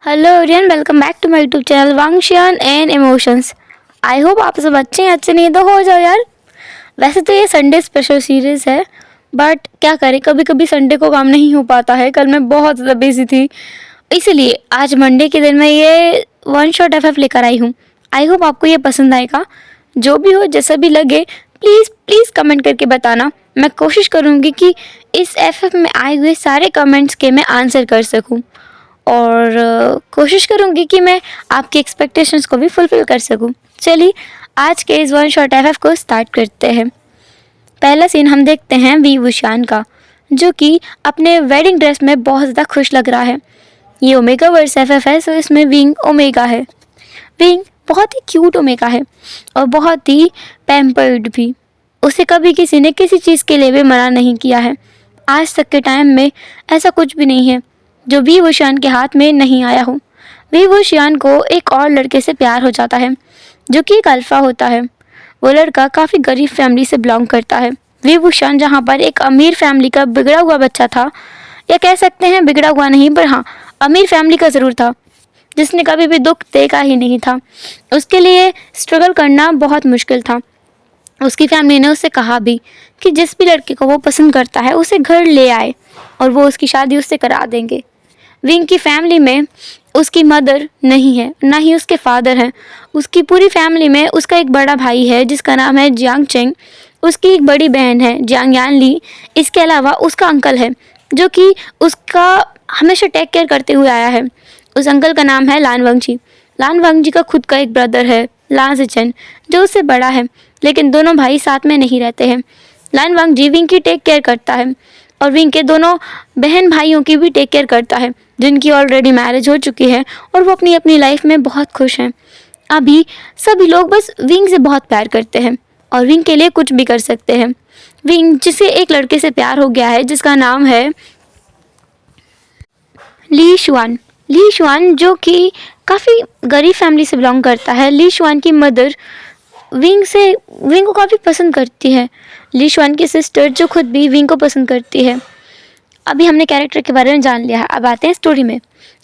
Hello everyone, welcome back to my YouTube channel वांगशियान and emotions. I hope आप सब अच्छे नहीं तो हो जाओ यार। वैसे तो ये संडे स्पेशल सीरीज़ है, बट क्या करें, कभी कभी संडे को काम नहीं हो पाता है। कल मैं बहुत ज़्यादा बिजी थी, इसीलिए आज मंडे के दिन मैं ये वन शॉट एफ लेकर आई हूँ। आई होप आपको ये पसंद आएगा। जो भी हो, जैसा भी लगे, प्लीज़ प्लीज़ कमेंट करके बताना। मैं कोशिश करूँगी कि इस एफ में आए हुए सारे कमेंट्स के मैं आंसर कर सकूँ, और कोशिश करूँगी कि मैं आपकी एक्सपेक्टेशंस को भी फुलफ़िल कर सकूँ। चलिए आज के इस वन शॉट एफ को स्टार्ट करते हैं। पहला सीन हम देखते हैं वी वुशान का, जो कि अपने वेडिंग ड्रेस में बहुत ज़्यादा खुश लग रहा है। ये ओमेगा वर्स एफ है, सो इसमें विंग ओमेगा है। विंग बहुत ही क्यूट ओमेगा है और बहुत ही पैम्पर्ड भी। उसे कभी किसी ने किसी चीज़ के लिए भी मना नहीं किया है। आज तक के टाइम में ऐसा कुछ भी नहीं है जो वी वुशान के हाथ में नहीं आया हो। वी वुशान को एक और लड़के से प्यार हो जाता है, जो कि एक अल्फा होता है। वो लड़का काफ़ी गरीब फैमिली से बिलोंग करता है। वी वुशान जहाँ पर एक अमीर फैमिली का बिगड़ा हुआ बच्चा था, या कह सकते हैं बिगड़ा हुआ नहीं, पर हाँ, अमीर फैमिली का ज़रूर था, जिसने कभी भी दुख देखा ही नहीं था। उसके लिए स्ट्रगल करना बहुत मुश्किल था। उसकी फैमिली ने उससे कहा भी कि जिस भी लड़के को वो पसंद करता है उसे घर ले आए और वो उसकी शादी उससे करा देंगे। विंग की फैमिली में उसकी मदर नहीं है, ना ही उसके फादर हैं। उसकी पूरी फैमिली में उसका एक बड़ा भाई है जिसका नाम है जियांग चेंग। उसकी एक बड़ी बहन है जियांग यान ली। इसके अलावा उसका अंकल है, जो कि उसका हमेशा टेक केयर करते हुए आया है। उस अंकल का नाम है लान वंगजी। लान वंगजी का खुद का एक ब्रदर है लान जिचन, जो उससे बड़ा है, लेकिन दोनों भाई साथ में नहीं रहते हैं। लान वंगजी विंग की टेक केयर करता है और विंग के दोनों बहन भाइयों की भी टेक केयर करता है, जिनकी ऑलरेडी मैरिज हो चुकी है और वो अपनी अपनी लाइफ में बहुत खुश हैं। अभी सभी लोग बस विंग से बहुत प्यार करते हैं और विंग के लिए कुछ भी कर सकते हैं। विंग जिसे एक लड़के से प्यार हो गया है जिसका नाम है ली शुआन। ली शुआन जो कि काफ़ी गरीब फैमिली से बिलोंग करता है। ली शुआन की मदर विंग को काफ़ी पसंद करती है। ली शुआन की सिस्टर जो खुद भी विंग को पसंद करती है। अभी हमने कैरेक्टर के बारे में जान लिया है, अब आते हैं स्टोरी में।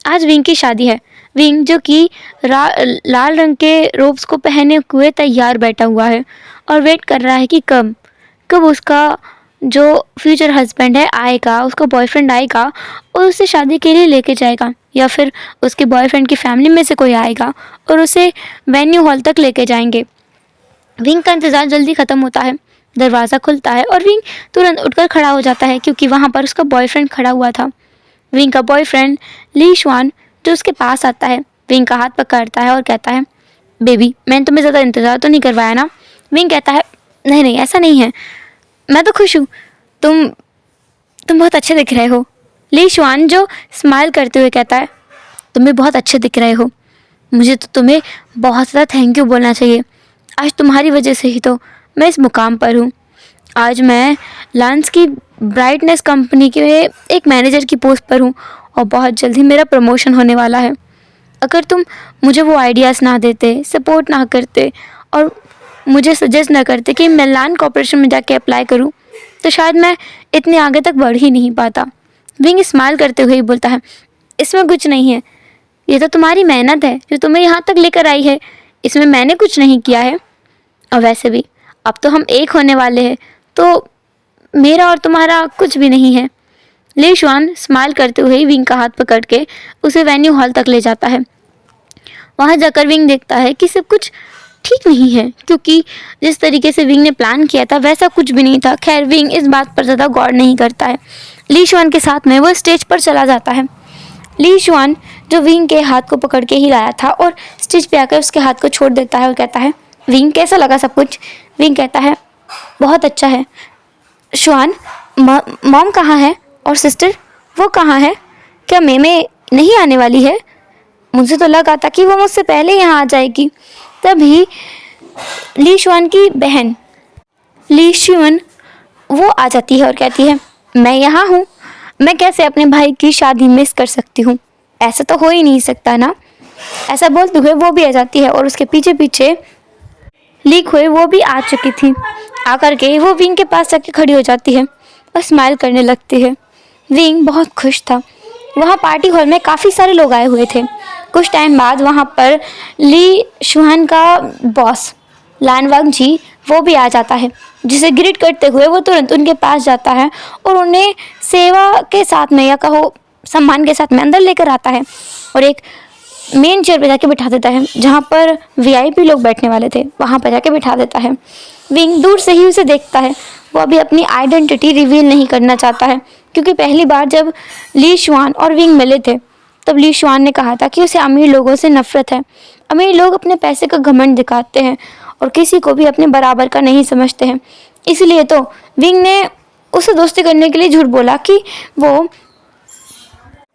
आज विंग की शादी है। विंग जो कि लाल रंग के रोब्स को पहने हुए तैयार बैठा हुआ है और वेट कर रहा है कि कब कब उसका जो फ्यूचर हस्बैंड है आएगा, उसका बॉयफ्रेंड आएगा और उसे शादी के लिए लेके जाएगा, या फिर उसके बॉयफ्रेंड की फैमिली में से कोई आएगा और उसे वेन्यू हॉल तक लेके जाएंगे। विंग का इंतज़ार जल्दी ख़त्म होता है। दरवाज़ा खुलता है और विंग तुरंत उठकर खड़ा हो जाता है, क्योंकि वहाँ पर उसका बॉयफ्रेंड खड़ा हुआ था। विंग का बॉयफ्रेंड ली शुआन जो उसके पास आता है, विंग का हाथ पकड़ता है और कहता है, बेबी मैंने तुम्हें ज़्यादा इंतज़ार तो नहीं करवाया ना? विंग कहता है, नहीं नहीं ऐसा नहीं है, मैं तो खुश हूँ। तुम बहुत अच्छे दिख रहे हो। ली शुआन जो स्माइल करते हुए कहता है, तुम भी बहुत अच्छे दिख रहे हो। मुझे तो तुम्हें बहुत ज़्यादा थैंक यू बोलना चाहिए। आज तुम्हारी वजह से ही तो मैं इस मुकाम पर हूँ। आज मैं लांस की ब्राइटनेस कंपनी के एक मैनेजर की पोस्ट पर हूँ और बहुत जल्दी मेरा प्रमोशन होने वाला है। अगर तुम मुझे वो आइडियाज़ ना देते, सपोर्ट ना करते और मुझे सजेस्ट ना करते कि मैं लान कॉर्पोरेशन में जाके अप्लाई करूँ, तो शायद मैं इतने आगे तक बढ़ ही नहीं पाता। विंग स्माइल करते हुए ही बोलता है, इसमें कुछ नहीं है, ये तो तुम्हारी मेहनत है जो तुम्हें यहाँ तक लेकर आई है। इसमें मैंने कुछ नहीं किया है, और वैसे भी अब तो हम एक होने वाले हैं, तो मेरा और तुम्हारा कुछ भी नहीं है। ली शुआन स्माइल करते हुए विंग का हाथ पकड़ के उसे वेन्यू हॉल तक ले जाता है। वहाँ जाकर विंग देखता है कि सब कुछ ठीक नहीं है, क्योंकि जिस तरीके से विंग ने प्लान किया था वैसा कुछ भी नहीं था। खैर विंग इस बात पर ज़्यादा गौर नहीं करता है। ली शुआन के साथ में वो स्टेज पर चला जाता है। ली शुआन जो विंग के हाथ को पकड़ के ही लाया था और स्टेज पे आकर उसके हाथ को छोड़ देता है और कहता है, विंग कैसा लगा सब कुछ? विंग कहता है, बहुत अच्छा है। शुआन, मॉम कहाँ है और सिस्टर वो कहाँ है? क्या मेमे नहीं आने वाली है? मुझे तो लगा था कि वो मुझसे पहले यहाँ आ जाएगी। तभी ली शुआन की बहन ली शुआन वो आ जाती है और कहती है, मैं यहाँ हूँ। मैं कैसे अपने भाई की शादी मिस कर सकती हूँ? ऐसा तो हो ही नहीं सकता ना। ऐसा बोलते हुए वो भी आ जाती है और उसके पीछे पीछे लीक हुए वो भी आ चुकी थी। आकर के वो विंग के पास जाके खड़ी हो जाती है और स्माइल करने लगती है। विंग बहुत खुश था वहाँ पार्टी हॉल में काफ़ी सारे लोग आए हुए थे। कुछ टाइम बाद वहाँ पर ली शुआन का बॉस लान वांग जी वो भी आ जाता है, जिसे ग्रीट करते हुए वो तुरंत उनके पास जाता है और उन्हें सेवा के साथ में या कहो सम्मान के साथ में अंदर लेकर आता है और एक मेन चेयर पे जाके बिठा देता है जहाँ पर वीआईपी लोग बैठने वाले थे, वहाँ पर जाके बिठा देता है। विंग दूर से ही उसे देखता है। वो अभी अपनी आइडेंटिटी रिवील नहीं करना चाहता है, क्योंकि पहली बार जब ली शुआन और विंग मिले थे तब ली शुआन ने कहा था कि उसे अमीर लोगों से नफरत है। अमीर लोग अपने पैसे का घमंड दिखाते हैं और किसी को भी अपने बराबर का नहीं समझते हैं। इसलिए तो विंग ने उसे दोस्ती करने के लिए झूठ बोला कि वो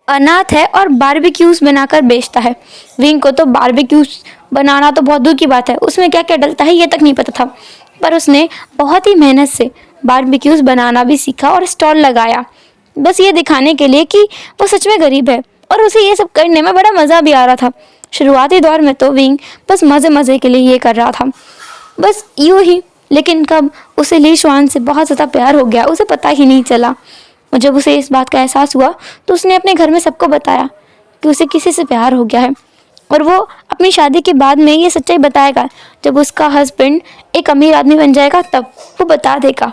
अनाथ है और बारबेक्यूज बनाकर बेचता है। विंग को तो बारबेक्यूज बनाना तो बहुत दूर की बात है, उसमें क्या क्या डलता है ये तक नहीं पता था, पर उसने बहुत ही मेहनत से बारबेक्यूज बनाना भी सीखा और स्टॉल लगाया, बस ये दिखाने के लिए कि वो सच में गरीब है और उसे ये सब करने में बड़ा मज़ा भी आ रहा था। शुरुआती दौर में तो विंग बस मज़े मज़े के लिए ये कर रहा था, बस यूं ही। लेकिन कब उसे ली शुआन से बहुत ज़्यादा प्यार हो गया उसे पता ही नहीं चला। और जब उसे इस बात का एहसास हुआ तो उसने अपने घर में सबको बताया कि उसे किसी से प्यार हो गया है, और वो अपनी शादी के बाद में ये सच्चाई बताएगा। जब उसका हस्बैंड एक अमीर आदमी बन जाएगा तब वो बता देगा,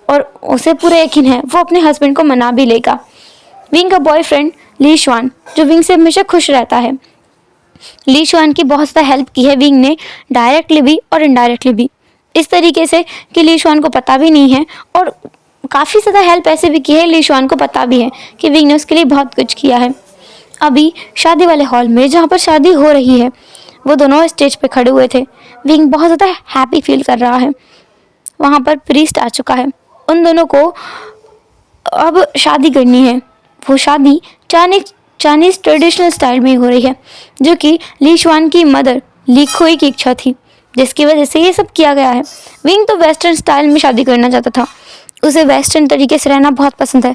और उसे पूरा यकीन है वो अपने हस्बैंड को मना भी लेगा। विंग का बॉयफ्रेंड ली शुआन जो विंग से हमेशा खुश रहता है। ली शुआन की बहुत ज़्यादा हेल्प की है विंग ने, डायरेक्टली भी और इनडायरेक्टली भी, इस तरीके से कि ली शुआन को पता भी नहीं है, और काफ़ी ज़्यादा हेल्प ऐसे भी की है ली शुआन को पता भी है कि विंग ने उसके लिए बहुत कुछ किया है। अभी शादी वाले हॉल में जहाँ पर शादी हो रही है वो दोनों स्टेज पे खड़े हुए थे। विंग बहुत ज़्यादा हैप्पी फील कर रहा है। वहाँ पर प्रीस्ट आ चुका है। उन दोनों को अब शादी करनी है। वो शादी चाइनीज ट्रेडिशनल स्टाइल में हो रही है, जो कि ली शुआन की मदर ली खोई की इच्छा थी, जिसकी वजह से ये सब किया गया है। विंग तो वेस्टर्न स्टाइल में शादी करना चाहता था, उसे वेस्टर्न तरीके से रहना बहुत पसंद है,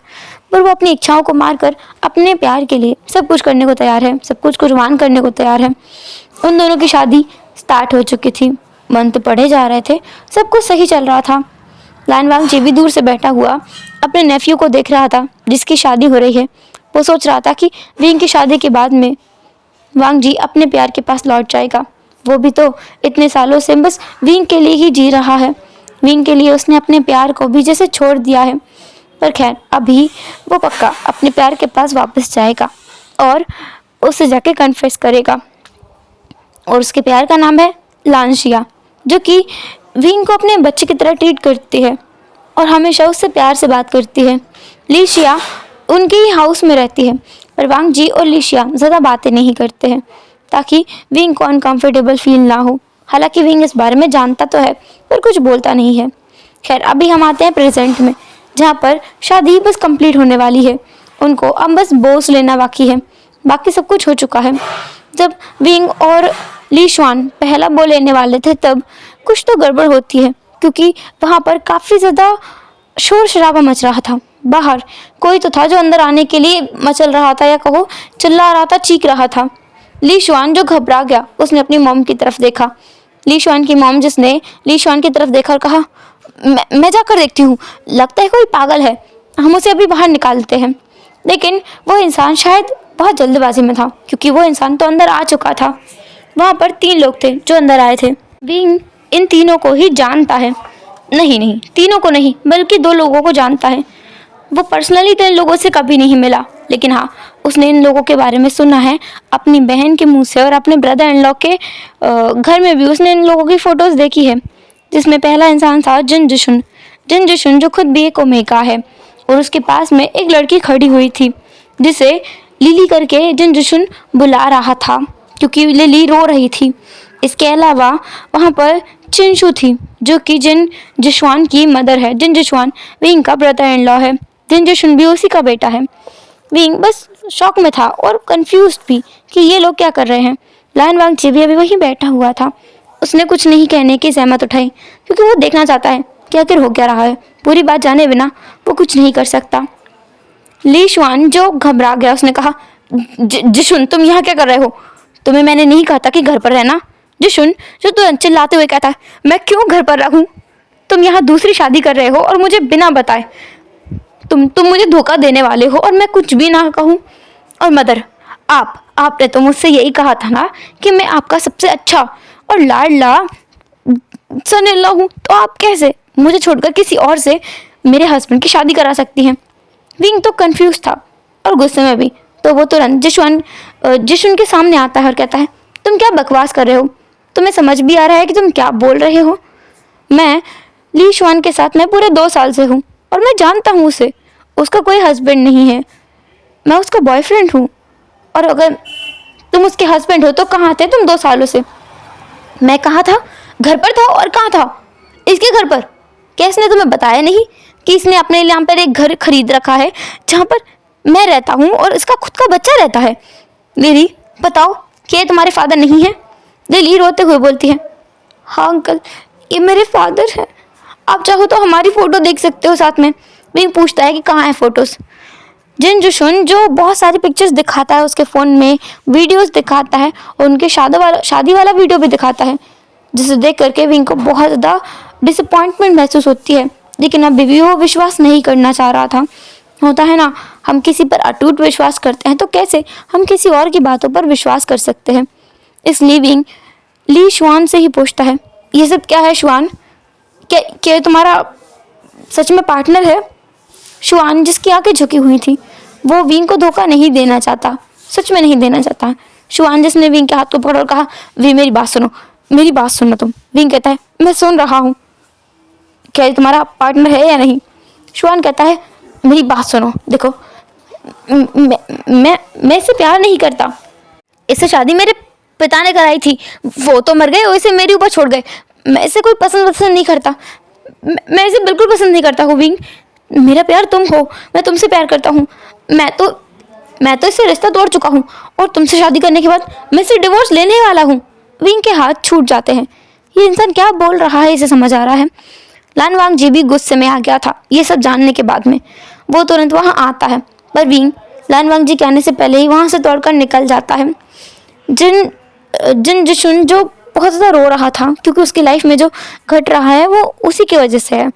पर वो अपनी इच्छाओं को मारकर अपने प्यार के लिए सब कुछ करने को तैयार है, सब कुछ कुर्बान करने को तैयार है। उन दोनों की शादी स्टार्ट हो चुकी थी, मंत्र पढ़े जा रहे थे, सब कुछ सही चल रहा था। लान वांग जी भी दूर से बैठा हुआ अपने नेफ्यू को देख रहा था जिसकी शादी हो रही है। वो सोच रहा था कि विंग की शादी के बाद में वांग जी अपने प्यार के पास लौट जाएगा। वो भी तो इतने सालों से बस विंग के लिए ही जी रहा है। विंग के लिए उसने अपने प्यार को भी जैसे छोड़ दिया है, पर खैर अभी वो पक्का अपने प्यार के पास वापस जाएगा और उससे जाके कन्फेस करेगा। और उसके प्यार का नाम है लानशिया, जो कि विंग को अपने बच्चे की तरह ट्रीट करती है और हमेशा उससे प्यार से बात करती है। लीशिया उनके ही हाउस में रहती है, पर वांग जी और लीशिया ज़्यादा बातें नहीं करते हैं ताकि विंग को अनकंफर्टेबल फील ना हो। हालांकि विंग इस बारे में जानता तो है पर कुछ बोलता नहीं है। खैर अभी हम आते हैं प्रेजेंट में, जहाँ पर शादी बस कंप्लीट होने वाली है। उनको अब बस बोस लेना बाकी है, बाकी सब कुछ हो चुका है। जब विंग और ली शुआन पहला बो लेने वाले थे तब कुछ तो गड़बड़ होती है, क्योंकि वहाँ पर काफ़ी ज़्यादा शोर शराबा मच रहा था। बाहर कोई तो था जो अंदर आने के लिए मचल रहा था, या कहो चिल्ला रहा था, चीख रहा था। ली शुआन जो घबरा गया उसने अपनी मॉम की तरफ देखा। ली शुआन की मॉम जिसने ली शुआन की तरफ देखा और कहा, मैं जाकर देखती हूँ, लगता है कोई पागल है, हम उसे अभी बाहर निकालते हैं। लेकिन वो इंसान शायद बहुत जल्दबाजी में था, क्योंकि वो इंसान तो अंदर आ चुका था। वहाँ पर 3 लोग थे जो अंदर आए थे। विंग इन तीनों को ही जानता है। नहीं, तीनों को नहीं, बल्कि 2 लोगों को जानता है। वो पर्सनली तो इन लोगों से कभी नहीं मिला, लेकिन हाँ उसने इन लोगों के बारे में सुना है अपनी बहन के मुंह से, और अपने ब्रदर इन लॉ के घर में भी उसने इन लोगों की फ़ोटोज़ देखी है, जिसमें पहला इंसान था जिन जिशुन जो खुद भी एक ओमेगा है, और उसके पास में एक लड़की खड़ी हुई थी जिसे लिली करके जिन जिशुन बुला रहा था, क्योंकि लिली रो रही थी। इसके अलावा वहाँ पर चिंशु थी, जो कि जिन जिशवान की मदर है। जिन जिशवान विंग का ब्रदर इन लॉ है। जिन जिशुन भी उसी का बेटा है। विंग बस शॉक में था और कंफ्यूज भी कि ये लोग क्या कर रहे हैं। लान वांग जी भी अभी वहीं बैठा हुआ था। उसने कुछ नहीं कहने की सहमत उठाई, क्योंकि वो देखना चाहता है कि आखिर हो क्या रहा है। पूरी बात जाने बिना वो कुछ नहीं कर सकता। ली शुआन जो घबरा गया उसने कहा, जिशुन तुम यहाँ क्या कर रहे हो? तुम्हें मैंने नहीं कहा था कि घर पर रहना। जिशुन जो तुरंत चिल्लाते हुए कहता है, मैं क्यों घर पर रहूं? तुम यहाँ दूसरी शादी कर रहे हो और मुझे बिना बताए। तुम मुझे धोखा देने वाले हो और मैं कुछ भी ना कहूँ। और मदर, आपने तो मुझसे यही कहा था ना कि मैं आपका सबसे अच्छा और लाडला सन-इन-लॉ हूँ, तो आप कैसे मुझे छोड़कर किसी और से मेरे हस्बैंड की शादी करा सकती हैं? विंग तो कंफ्यूज था और गुस्से में भी। तो वो तुरंत जिशुन के सामने आता है और कहता है, तुम क्या बकवास कर रहे हो? तुम्हें समझ भी आ रहा है कि तुम क्या बोल रहे हो? मैं ली शुआन के साथ मैं पूरे 2 साल से हूँ और मैं जानता हूँ उसे। उसका कोई हस्बैंड नहीं है, मैं उसका बॉयफ्रेंड हूँ। और अगर तुम उसके हस्बैंड हो तो कहाँ थे तुम 2 सालों से? मैं कहाँ था? घर पर था। और कहाँ था? इसके घर पर। क्या इसने तुम्हें बताया नहीं कि इसने अपने लिए यहाँ पर एक घर खरीद रखा है जहाँ पर मैं रहता हूँ और इसका खुद का बच्चा रहता है? लिली, बताओ, क्या ये तुम्हारे फादर नहीं है? लिली रोते हुए बोलती है, हाँ अंकल, ये मेरे फादर हैं। आप चाहो तो हमारी फ़ोटो देख सकते हो साथ में। विंग पूछता है कि कहाँ है फ़ोटोज़। जिन जुशुन जो बहुत सारी पिक्चर्स दिखाता है उसके फ़ोन में, वीडियोस दिखाता है और उनके शादी वाला वीडियो भी दिखाता है, जिसे देख करके विंग को बहुत ज़्यादा डिसअपॉइंटमेंट महसूस होती है। लेकिन अभी भी वो विश्वास नहीं करना चाह रहा था। होता है ना, हम किसी पर अटूट विश्वास करते हैं तो कैसे हम किसी और की बातों पर विश्वास कर सकते हैं। इसलिए विंग ली शुआन से ही पूछता है, ये सब क्या है शुआन? क्या ये तुम्हारा सच में पार्टनर है? शुआन, जिसकी आंखें झुकी हुई थी, वो विंग को धोखा नहीं देना चाहता, सच में नहीं देना चाहता। शुआन जिसने विंग के हाथ को पकड़ा और कहा, वी मेरी बात सुनो, मेरी बात सुनो तुम। विंग कहता है, मैं सुन रहा हूँ, क्या ये तुम्हारा पार्टनर है या नहीं? शुआन कहता है, मेरी बात सुनो, देखो, मैं इससे प्यार नहीं करता। इससे शादी मेरे पिता ने कराई थी, वो तो मर गए और इसे मेरे ऊपर छोड़ गए। मैं इसे कोई पसंद नहीं करता, मैं इसे बिल्कुल पसंद नहीं करता हूँ विंग। मेरा प्यार तुम हो, मैं तुमसे प्यार करता हूँ। मैं तो इससे रिश्ता तोड़ चुका हूँ और तुमसे शादी करने के बाद मैं इसे डिवोर्स लेने वाला हूँ। विंग के हाथ छूट जाते हैं। ये इंसान क्या बोल रहा है इसे समझ आ रहा है। लान वांग जी भी गुस्से में आ गया था ये सब जानने के बाद में। वो तुरंत वहाँ आता है, पर विंग लान वांग जी के आने से पहले ही वहाँ से दौड़कर निकल जाता है। जिन जिशुन जो बहुत ज़्यादा रो रहा था क्योंकि उसकी लाइफ में जो घट रहा है वो उसी की वजह से है।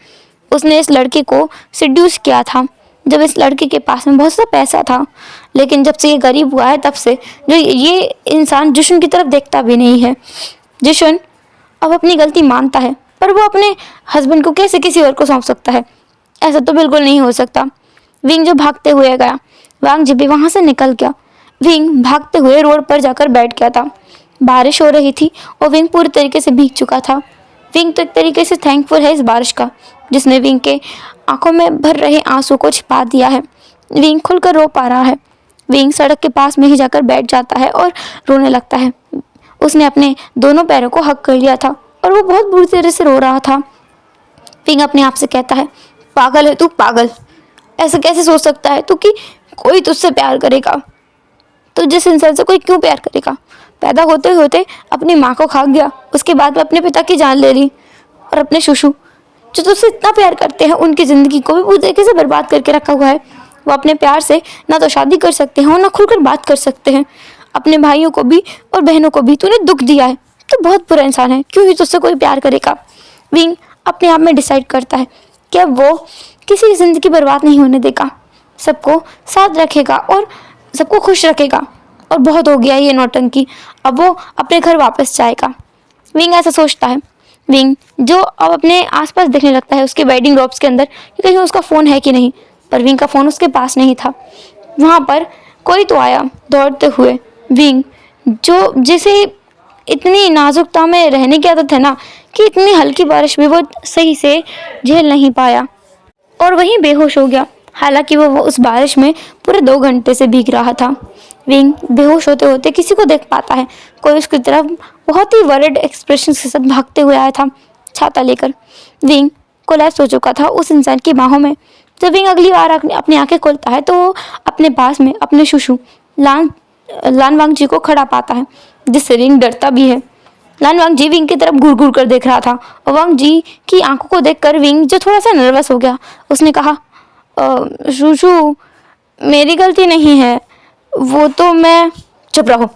उसने इस लड़के को सिड्यूस किया था जब इस लड़के के पास में बहुत सा पैसा था, लेकिन जब से ये गरीब हुआ है तब से जो ये इंसान जिशुन की तरफ देखता भी नहीं है। जिशुन अब अपनी गलती मानता है, पर वो अपने हस्बैंड को कैसे किसी और को सौंप सकता है? ऐसा तो बिल्कुल नहीं हो सकता। विंग जो भागते हुए गया, वांग जी भी वहाँ से निकल गया। विंग भागते हुए रोड पर जाकर बैठ गया था। बारिश हो रही थी और विंग पूरी तरीके से भीग चुका था। विंग तो एक तरीके से थैंकफुल है इस बारिश का, जिसने विंग के आंखों में भर रहे आंसू को छिपा दिया है। विंग खुलकर रो पा रहा है। विंग सड़क के पास में ही जाकर बैठ जाता है और रोने लगता है। उसने अपने दोनों पैरों को हक कर लिया था और वो बहुत बुरी तरह से रो रहा था। विंग अपने आप से कहता है, पागल है तू, पागल। ऐसा कैसे सोच सकता है तू कि कोई तुझसे प्यार करेगा? तो जिस इंसान से कोई क्यों प्यार करेगा? पैदा होते होते अपनी माँ को खा गया, उसके बाद में अपने पिता की जान ले ली, और अपने शुशु जो तुझसे इतना प्यार करते हैं उनकी ज़िंदगी को भी पूरी तरीके से बर्बाद करके रखा हुआ है। वो अपने प्यार से ना तो शादी कर सकते हैं और ना खुलकर बात कर सकते हैं। अपने भाइयों को भी और बहनों को भी तूने दुख दिया है। तो बहुत बुरा इंसान है, क्यों ही तुझसे कोई प्यार करेगा? विंग अपने आप में डिसाइड करता है कि अब वो किसी की ज़िंदगी बर्बाद नहीं होने देगा, सबको साथ रखेगा और सबको खुश रखेगा। और बहुत हो गया ये नौटंकी, अब वो अपने घर वापस जाएगा। विंग ऐसा सोचता है। विंग जो अब अपने आसपास देखने लगता है उसके वेडिंग रॉब्स के अंदर कि कहीं उसका फ़ोन है कि नहीं, पर विंग का फ़ोन उसके पास नहीं था। वहाँ पर कोई तो आया दौड़ते हुए। विंग जो जिसे इतनी नाजुकता में रहने की आदत है ना, कि इतनी हल्की बारिश भी वो सही से झेल नहीं पाया और वहीं बेहोश हो गया। हालांकि वो उस बारिश में पूरे 2 घंटे से भीग रहा था। विंग बेहोश होते होते किसी को देख पाता है। कोई उसकी तरफ बहुत ही वरिड एक्सप्रेशन के साथ भागते हुए आया था, छाता लेकर। विंग कोलैप्स हो चुका था उस इंसान की बाहों में। जब विंग अगली बार अपनी आंखें खोलता है तो वो अपने पास में अपने शुशु लान वांग जी को खड़ा पाता है, जिससे विंग डरता भी है। लान वांग जी विंग की तरफ घूर घूर कर देख रहा था और वांग जी की आंखों को देखकर विंग जो थोड़ा सा नर्वस हो गया। उसने कहा, शुशु, मेरी गलती नहीं है, वो तो मैं। चुप रहो,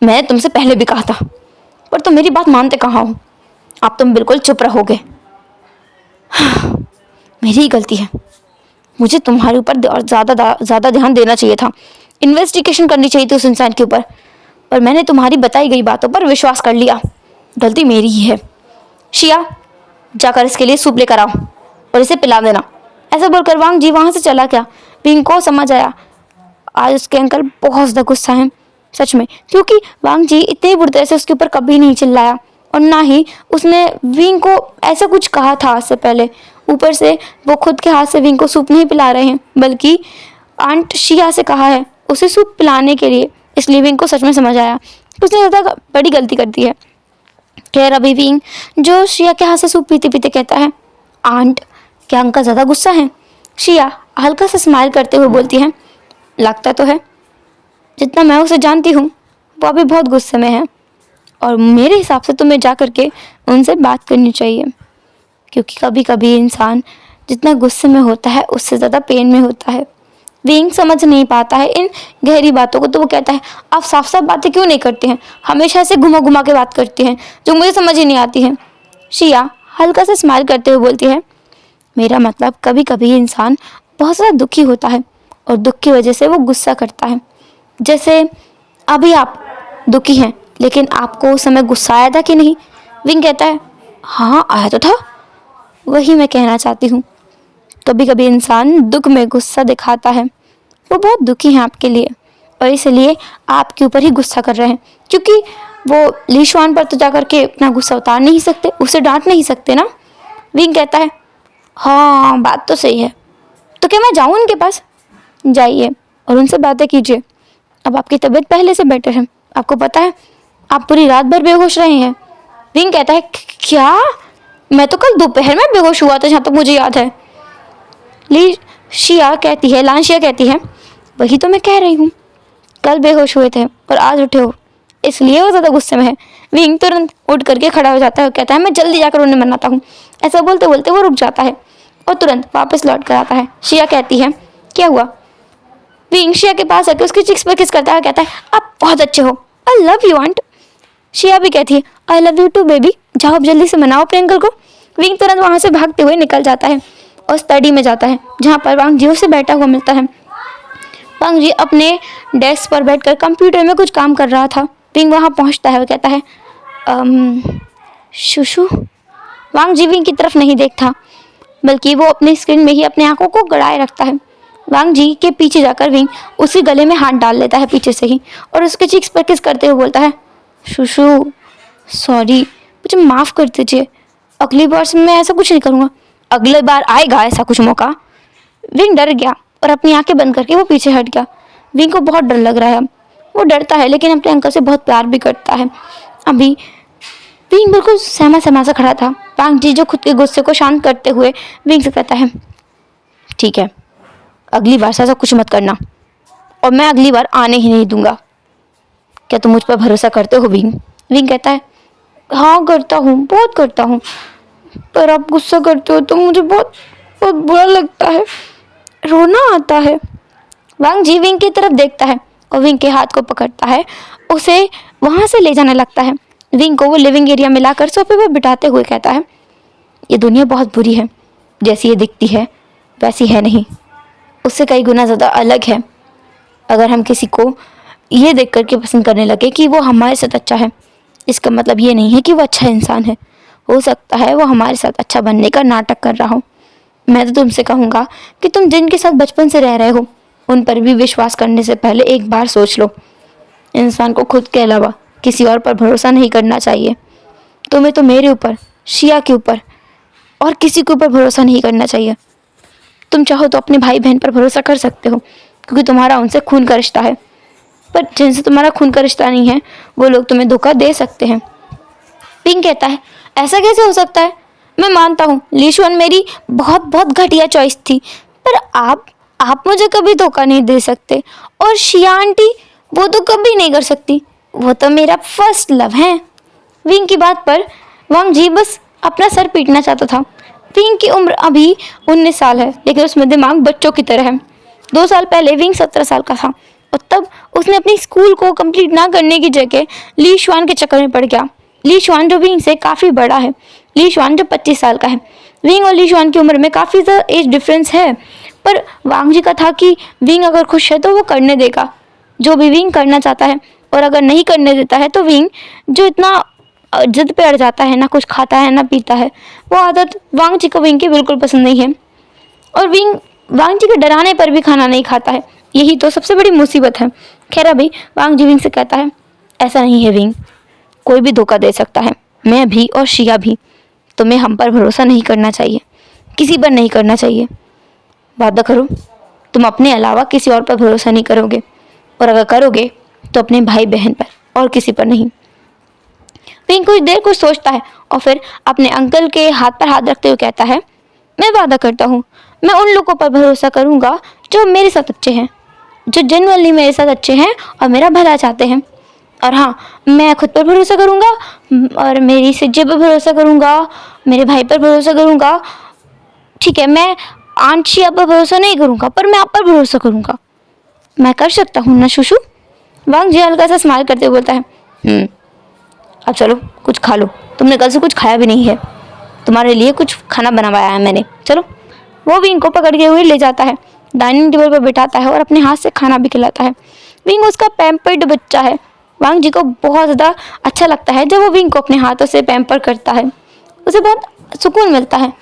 मैं तुमसे पहले भी कहा था, पर तुम मेरी बात मानते कहाँ हो। अब तुम बिल्कुल चुप रहोगे। मेरी ही गलती है, मुझे तुम्हारे ऊपर ज़्यादा ध्यान देना चाहिए था। इन्वेस्टिगेशन करनी चाहिए थी उस इंसान के ऊपर, और मैंने तुम्हारी बताई गई बातों पर विश्वास कर लिया। गलती मेरी ही है। शिया, जाकर इसके लिए सूप लेकर आओ और इसे पिला देना। ऐसा बोलकर वांग जी वहाँ से चला गया। विंग को समझ आया आज उसके अंकल बहुत ज़्यादा गुस्सा हैं, सच में, क्योंकि वांग जी इतने बुरी तरह से उसके ऊपर कभी नहीं चिल्लाया और ना ही उसने विंग को ऐसा कुछ कहा था आज से पहले। ऊपर से वो खुद के हाथ से विंग को सूप नहीं पिला रहे हैं, बल्कि आंट शिया से कहा है उसे सूप पिलाने के लिए। इसलिए विंग को सच में समझ आया कि उसने ज़्यादा बड़ी गलती कर दी है। खैर अभी विंग जो शिया के हाथ से सूप पीते पीते कहता है, आंट, क्या अंकल ज़्यादा गुस्सा है? शिया हल्का सा स्माइल करते हुए बोलती है, लगता तो है। जितना मैं उसे जानती हूँ वो अभी बहुत गुस्से में है, और मेरे हिसाब से तुम्हें जा करके उनसे बात करनी चाहिए, क्योंकि कभी कभी इंसान जितना गुस्से में होता है उससे ज़्यादा पेन में होता है। विंग समझ नहीं पाता है इन गहरी बातों को, तो वो कहता है, आप साफ साफ बातें क्यों नहीं करते हैं? हमेशा ऐसे घुमा घुमा के बात करते हैं जो मुझे समझ ही नहीं आती है। शिया हल्का सा स्माइल करते हुए बोलती है, मेरा मतलब कभी कभी इंसान बहुत ज़्यादा दुखी होता है और दुख की वजह से वो गुस्सा करता है। जैसे अभी आप दुखी हैं, लेकिन आपको उस समय गुस्सा आया था कि नहीं? विंग कहता है, हाँ आया तो था। वही मैं कहना चाहती हूँ, कभी कभी इंसान दुख में गुस्सा दिखाता है। वो बहुत दुखी हैं आपके लिए और इसलिए आपके ऊपर ही गुस्सा कर रहे हैं, क्योंकि वो लीशुआन पर तो जाकर के अपना गुस्सा उतार नहीं सकते, उसे डांट नहीं सकते ना। विंग कहता है, हाँ बात तो सही है, तो क्या मैं जाऊँ उनके पास? जाइए और उनसे बातें कीजिए। अब आपकी तबीयत पहले से बेटर है। आपको पता है आप पूरी रात भर बेहोश रहे हैं। विंग कहता है, क्या? मैं तो कल दोपहर में बेहोश हुआ था, जहाँ तक मुझे याद है। लांशिया कहती है, वही तो मैं कह रही हूँ, कल बेहोश हुए थे और आज उठे हो, इसलिए वो ज़्यादा गुस्से में है। विंग तुरंत उठ करके खड़ा हो जाता है और कहता है, मैं जल्दी जाकर उन्हें मनाता हूँ। ऐसा बोलते बोलते वो रुक जाता है और तुरंत वापस लौट कर आता है। शिया कहती है, क्या हुआ? विंग शिया के पास आकर उसके चिक्स पर किस करता है, कहता है, आप बहुत अच्छे हो, आई लव यू आंट। शिया भी कहती है, I love you too baby, जाओ अब जल्दी से मनाओ अपने अंकल को। विंग तुरंत वहाँ से भागते हुए निकल जाता है और स्टडी में जाता है, जहाँ पर वांग जी उसे बैठा हुआ मिलता है। वांग जी अपने डेस्क पर बैठकर कंप्यूटर में कुछ काम कर रहा था। विंग वहाँ पहुँचता है और कहता है, शुशु। वांग जी विंग की तरफ नहीं देखता, बल्कि वो अपने स्क्रीन में ही अपने आंखों को गड़ाए रखता है। वांग जी के पीछे जाकर विंग उसके गले में हाथ डाल लेता है पीछे से ही और उसके चिक्स पर किस करते हुए बोलता है, शुशु सॉरी, मुझे माफ़ कर दीजिए, अगली बार से मैं ऐसा कुछ नहीं करूँगा। अगले बार आएगा ऐसा कुछ मौका। विंग डर गया और अपनी आंखें बंद करके वो पीछे हट गया। विंग को बहुत डर लग रहा है। वो डरता है लेकिन अपने अंकल से बहुत प्यार भी करता है। अभी विंग बिल्कुल सहमा सहमा सा खड़ा था। वांग जी जो खुद के गुस्से को शांत करते हुए विंग से कहता है, ठीक है, अगली बार से ऐसा कुछ मत करना और मैं अगली बार आने ही नहीं दूंगा। क्या तुम मुझ पर भरोसा करते हो विंग? विंग कहता है, हाँ करता हूँ, बहुत करता हूँ, पर आप गुस्सा करते हो तो मुझे बहुत बहुत बुरा लगता है, रोना आता है। वांग जी विंग की तरफ देखता है और विंग के हाथ को पकड़ता है, उसे वहाँ से ले जाने लगता है। विंग को वो लिविंग एरिया में लाकर सोफे पर बिठाते हुए कहता है, ये दुनिया बहुत बुरी है, जैसी ये दिखती है वैसी है नहीं, उससे कई गुना ज़्यादा अलग है। अगर हम किसी को ये देख करके पसंद करने लगे कि वो हमारे साथ अच्छा है, इसका मतलब ये नहीं है कि वो अच्छा इंसान है। हो सकता है वो हमारे साथ अच्छा बनने का नाटक कर रहा हो। मैं तो तुमसे कहूँगा कि तुम जिनके साथ बचपन से रह रहे हो उन पर भी विश्वास करने से पहले एक बार सोच लो। इंसान को खुद के अलावा किसी और पर भरोसा नहीं करना चाहिए। तुम्हें तो मेरे ऊपर, शिया के ऊपर और किसी के ऊपर भरोसा नहीं करना चाहिए। तुम चाहो तो अपने भाई बहन पर भरोसा कर सकते हो, क्योंकि तुम्हारा उनसे खून का रिश्ता है, पर जिनसे तुम्हारा खून का रिश्ता नहीं है वो लोग तुम्हें धोखा दे सकते हैं। पिंग कहता है, ऐसा कैसे हो सकता है? मैं मानता हूँ लीशुआन मेरी बहुत बहुत घटिया चॉइस थी, पर आप मुझे कभी धोखा नहीं दे सकते, और शिया आंटी वो तो कभी नहीं कर सकती, वो तो मेरा फर्स्ट लव है। विंग की बात पर वांग जी बस अपना सर पीटना चाहता था। विंग की उम्र अभी 19 साल है, लेकिन उसमें दिमाग बच्चों की तरह है। 2 साल पहले विंग 17 साल का था और तब उसने अपनी स्कूल को कंप्लीट ना करने की जगह लीशुआन के चक्कर में पड़ गया। लीशुआन जो विंग से काफ़ी बड़ा है, लीशुआन जो 25 साल का है। विंग और लीशुआन की उम्र में काफ़ी ज़्यादा एज डिफरेंस है, पर वांग जी का था कि विंग अगर खुश है तो वो करने देगा। जो भी विंग करना चाहता है, और अगर नहीं करने देता है तो विंग जो इतना जिद पे अड़ जाता है, ना कुछ खाता है ना पीता है, वो आदत वांग जी को विंग की बिल्कुल पसंद नहीं है। और विंग वांग जी के डराने पर भी खाना नहीं खाता है, यही तो सबसे बड़ी मुसीबत है। खैर अभी वांग जी विंग से कहता है, ऐसा नहीं है विंग, कोई भी धोखा दे सकता है, मैं भी और शिया भी। तुम्हें हम पर भरोसा नहीं करना चाहिए, किसी पर नहीं करना चाहिए। वादा करो तुम अपने अलावा किसी और पर भरोसा नहीं करोगे, और अगर करोगे तो अपने भाई बहन पर और किसी पर नहीं। विंग कुछ देर कुछ सोचता है और फिर अपने अंकल के हाथ पर हाथ रखते हुए कहता है, मैं वादा करता हूँ मैं उन लोगों पर भरोसा करूँगा जो मेरे साथ अच्छे हैं, जो जेन्युइनली मेरे साथ अच्छे हैं और मेरा भला चाहते हैं। और हाँ, मैं खुद पर भरोसा करूँगा और मेरी सिज्जे पर भरोसा करूँगा, मेरे भाई पर भरोसा करूँगा। ठीक है, मैं आंट शिया पर भरोसा नहीं करूँगा, पर मैं आप पर भरोसा करूँगा। मैं कर सकता हूँ ना शुशु? वांग जी हल्का सा स्माइल करते हुए बोलता है, अब चलो कुछ खा लो, तुमने कल से कुछ खाया भी नहीं है, तुम्हारे लिए कुछ खाना बनवाया है मैंने, चलो। वो विंग को पकड़ के हुए ले जाता है, डाइनिंग टेबल पर बिठाता है और अपने हाथ से खाना भी खिलाता है। विंग उसका पैम्पर्ड बच्चा है। वांग जी को बहुत ज़्यादा अच्छा लगता है जब वो विंग को अपने हाथों से पैम्पर करता है, उसे बहुत सुकून मिलता है।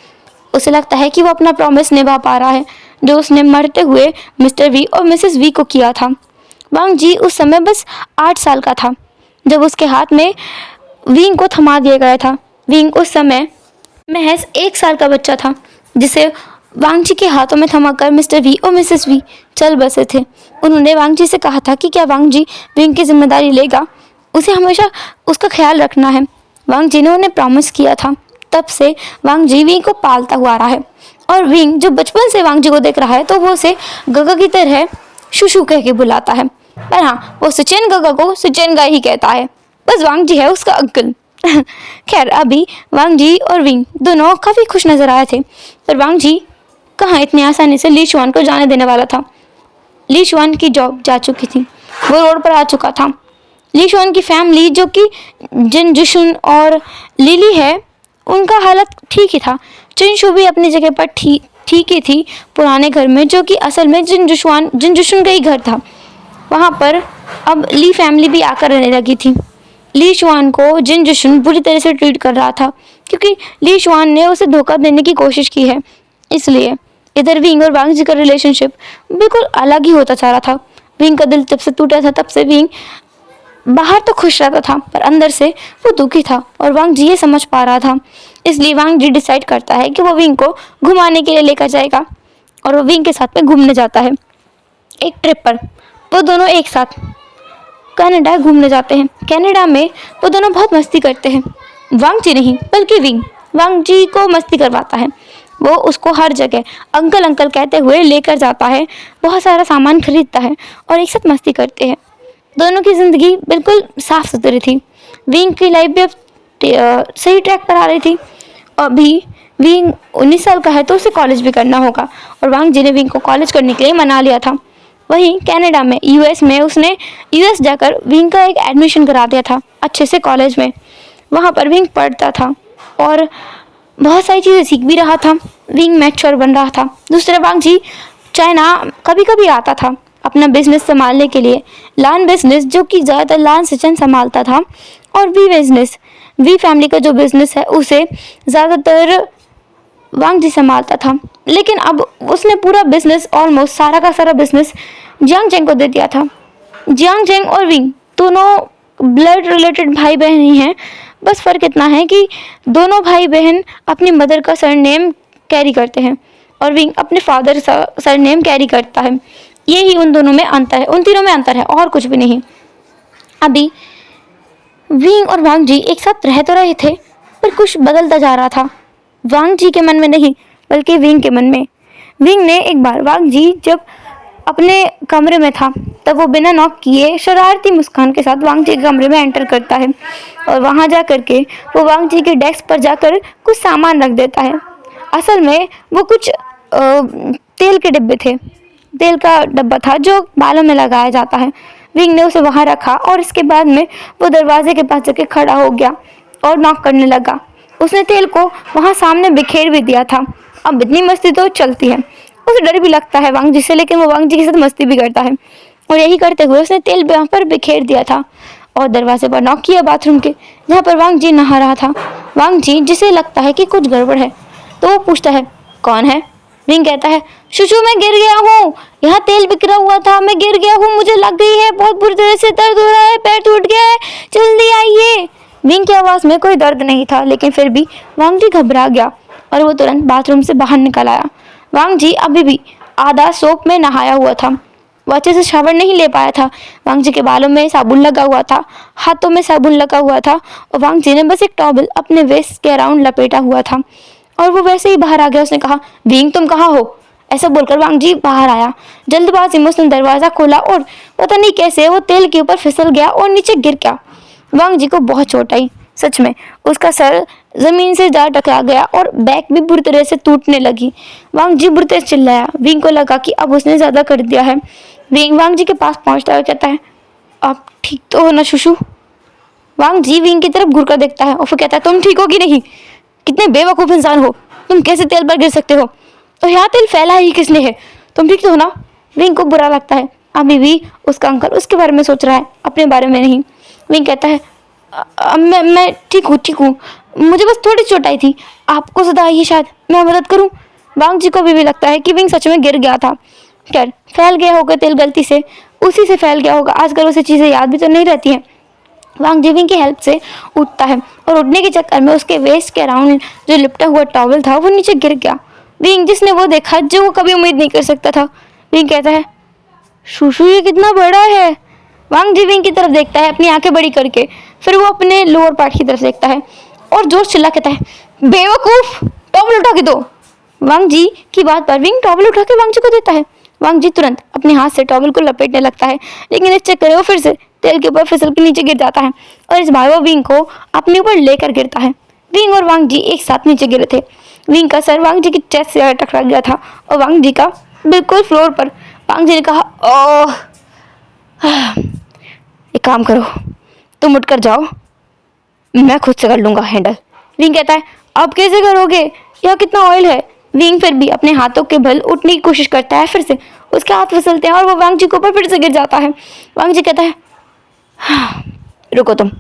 उसे लगता है कि वो अपना प्रॉमिस निभा पा रहा है जो उसने मरते हुए मिस्टर वी और मिसेस वी को किया था। वांग जी उस समय बस 8 साल का था जब उसके हाथ में विंग को थमा दिया गया था। विंग उस समय महज 1 साल का बच्चा था जिसे वांग जी के हाथों में थमाकर मिस्टर वी और मिसेस वी चल बसे थे। उन्होंने वांग जी से कहा था कि क्या वांग जी विंग की जिम्मेदारी लेगा, उसे हमेशा उसका ख्याल रखना है। वांग जी ने उन्हें प्रॉमिस किया था। तब से वांग जी विंग को पालता हुआ आ रहा है, और विंग जो बचपन से वांग जी को देख रहा है तो वो उसे गगा की तरह शुशु कह के बुलाता है। पर हाँ, वो सिचेन गगा को सिचेन गा ही कहता है, बस वांग जी है उसका अंकल। खैर अभी वांग जी और विंग दोनों काफ़ी खुश नजर आए थे, पर वांग जी कहाँ इतनी आसानी से ली शुआन को जाने देने वाला था। ली शुआन की जॉब जा चुकी थी, वो रोड पर आ चुका था। ली शुआन की फैमिली जो कि जिन जुशुन और लिली है, उनका हालत ठीक ही था। चिनशु भी अपनी जगह पर ठीक ही थी पुराने घर में, जो कि असल में जिन जुशुन का ही घर था। वहाँ पर अब ली फैमिली भी आकर रहने लगी थी। ली शुआन को जिन जुशुन बुरी तरह से ट्रीट कर रहा था क्योंकि ली शुआन ने उसे धोखा देने की कोशिश की है, इसलिए इधर विंग और वांग जी का रिलेशनशिप बिल्कुल अलग ही होता जा रहा था। विंग का दिल जब से टूटा था तब से विंग बाहर तो खुश रहता था पर अंदर से वो दुखी था, और वांग जी ये समझ पा रहा था। इसलिए वांग जी डिसाइड करता है कि वो विंग को घुमाने के लिए लेकर जाएगा, और वो विंग के साथ में घूमने जाता है। एक ट्रिप पर वो दोनों एक साथ कनाडा घूमने जाते हैं। कनाडा में वो दोनों बहुत मस्ती करते हैं। वांग जी नहीं बल्कि विंग वांग जी को मस्ती करवाता है। वो उसको हर जगह अंकल अंकल कहते हुए लेकर जाता है, बहुत सारा सामान खरीदता है और एक साथ मस्ती करते हैं। दोनों की ज़िंदगी बिल्कुल साफ सुथरी थी। विंग की लाइफ भी अब सही ट्रैक पर आ रही थी। अभी विंग 19 साल का है तो उसे कॉलेज भी करना होगा, और वांग जी ने विंग को कॉलेज करने के लिए मना लिया था। वहीं कनाडा में यूएस में उसने यूएस जाकर विंग का एक एडमिशन करा दिया था अच्छे से कॉलेज में। वहाँ पर विंग पढ़ता था और बहुत सारी चीज़ें सीख भी रहा था। विंग मैच्योर बन रहा था। दूसरा वांग जी चाइना कभी कभी आता था अपना बिजनेस संभालने के लिए। लान बिजनेस जो कि ज़्यादातर लान सिचन संभालता था, और वी बिजनेस वी फैमिली का जो बिजनेस है उसे ज़्यादातर वांग जी संभालता था। लेकिन अब उसने पूरा बिजनेस ऑलमोस्ट सारा का सारा बिजनेस जियांग जेंग को दे दिया था। जियांग जेंग और विंग दोनों ब्लड रिलेटेड भाई बहन ही हैं, बस फ़र्क इतना है कि दोनों भाई बहन अपनी मदर का सरनेम कैरी करते हैं और विंग अपने फादर का सरनेम कैरी करता है। यही उन दोनों में अंतर है, उन तीनों में अंतर है और कुछ भी नहीं। अभी विंग और वांग जी एक साथ रह तो रहे थे पर कुछ बदलता जा रहा था। वांग जी के मन में नहीं बल्कि विंग के मन में। विंग ने एक बार वांग जी जब अपने कमरे में था तब वो बिना नॉक किए शरारती मुस्कान के साथ वांग जी के कमरे में एंटर करता है, और वहाँ जा कर के वो वांग जी के डेस्क पर जाकर कुछ सामान रख देता है। असल में वो कुछ तेल के डिब्बे थे, तेल का डब्बा था जो बालों में लगाया जाता है। विंग ने उसे वहाँ रखा और इसके बाद में वो दरवाजे के पास जाके खड़ा हो गया और नॉक करने लगा। उसने तेल को वहाँ सामने बिखेर भी दिया था। अब इतनी मस्ती तो चलती है, उसे डर भी लगता है वांग जी से, लेकिन वो वांग जी के साथ मस्ती भी करता है। और यही करते हुए उसने तेल वहाँ पर बिखेर दिया था और दरवाजे पर नॉक किया बाथरूम के, जहाँ पर वांग जी नहा रहा था। वांग जी जिसे लगता है कि कुछ गड़बड़ है तो वो पूछता है कौन है। विंग कहता है शुशु मैं गिर गया हूँ, यहाँ तेल बिखरा हुआ था, मैं गिर गया हूँ, मुझे लग गई है, बहुत बुरी तरह से दर्द हो रहा है, पैर टूट गया है, जल्दी आइए। विंग की आवाज़ में कोई दर्द नहीं था, लेकिन फिर भी वांग जी घबरा गया और वो तुरंत बाथरूम से बाहर निकल आया। वांग जी अभी भी आधा सोप में नहाया हुआ था, वो अच्छे से शावर नहीं ले पाया था। वांग जी के बालों में साबुन लगा हुआ था, हाथों में साबुन लगा हुआ था और वांग जी ने बस एक टॉवल अपने वेस्ट के अराउंड लपेटा हुआ था और वो वैसे ही बाहर आ गया। उसने कहा विंग तुम कहाँ हो? ऐसा बोलकर वांग जी बाहर आया। जल्दबाजी में उसने दरवाज़ा खोला और पता नहीं कैसे वो तेल के ऊपर फिसल गया और नीचे गिर गया। वांग जी को बहुत चोट आई, सच में उसका सर जमीन से जा टकरा गया और बैक भी बुरी तरह से टूटने लगी। वांग जी बुरी तरह से चिल्लाया। विंग को लगा कि अब उसने ज़्यादा कर दिया है। विंग वांग जी के पास पहुंचता है और कहता है आप ठीक तो हो ना शुशु? वांग जी विंग की तरफ घूर कर देखता है और फिर कहता है तुम ठीक हो कि नहीं? कितने बेवकूफ़ इंसान हो तुम, कैसे तेल पर गिर सकते हो? और यहाँ तेल फैला ही किसने है? तुम ठीक तो हो ना? विंग को बुरा लगता है, अभी भी उसका अंकल उसके बारे में सोच रहा है, अपने बारे में नहीं। विंग कहता है मैं ठीक हूँ, मुझे बस थोड़ी चोट आई थी, आपको ज़्यादा आई है शायद, मैं मदद करूँ? वांग जी को अभी भी लगता है कि विंग सच में गिर गया था। खैर फैल गया होगा तेल गलती से, उसी से फैल गया होगा, आजकल उसे चीज़ें याद भी तो नहीं रहती हैं। वांग जी विंग की हेल्प से उठता है और उठने के चक्कर में उसके वेस्ट के अराउंड जो लिपटा हुआ टॉवल था वो नीचे गिर गया। विंग जिसने वो देखा जो वो कभी उम्मीद नहीं कर सकता था। विंग कहता है शुशु ये कितना बड़ा है। वांग जी विंग की तरफ देखता है अपनी आंखें बड़ी करके, फिर वो अपने लोअर पार्ट की तरफ देखता है और जोर चिल्ला कहता है बेवकूफ टॉवल उठा के दो। वांग जी की बात पर विंग टॉवल उठा के वांग जी को देता है। वांग जी तुरंत अपने हाथ से टॉवल को लपेटने लगता है, लेकिन इस चक्कर में वो फिर से तेल के ऊपर फिसल के नीचे गिर जाता है और इस बार वो विंग को अपने ऊपर लेकर गिरता है। विंग और वांग जी एक साथ नीचे गिरे थे। विंग का सर वांग जी की चेस्ट से टकरा गया था और वांग जी का बिल्कुल फ्लोर पर। वांग जी ने कहा ओह एक काम करो तुम उठकर जाओ, मैं खुद से कर लूंगा हैंडल। विंग कहता है अब कैसे करोगे, यह कितना ऑयल है? विंग फिर भी अपने हाथों के बल उठने की कोशिश करता है, फिर से उसके हाथ फिसलते हैं और वो वांग जी के ऊपर फिर से गिर जाता है। वांग जी कहता है रुको तुम,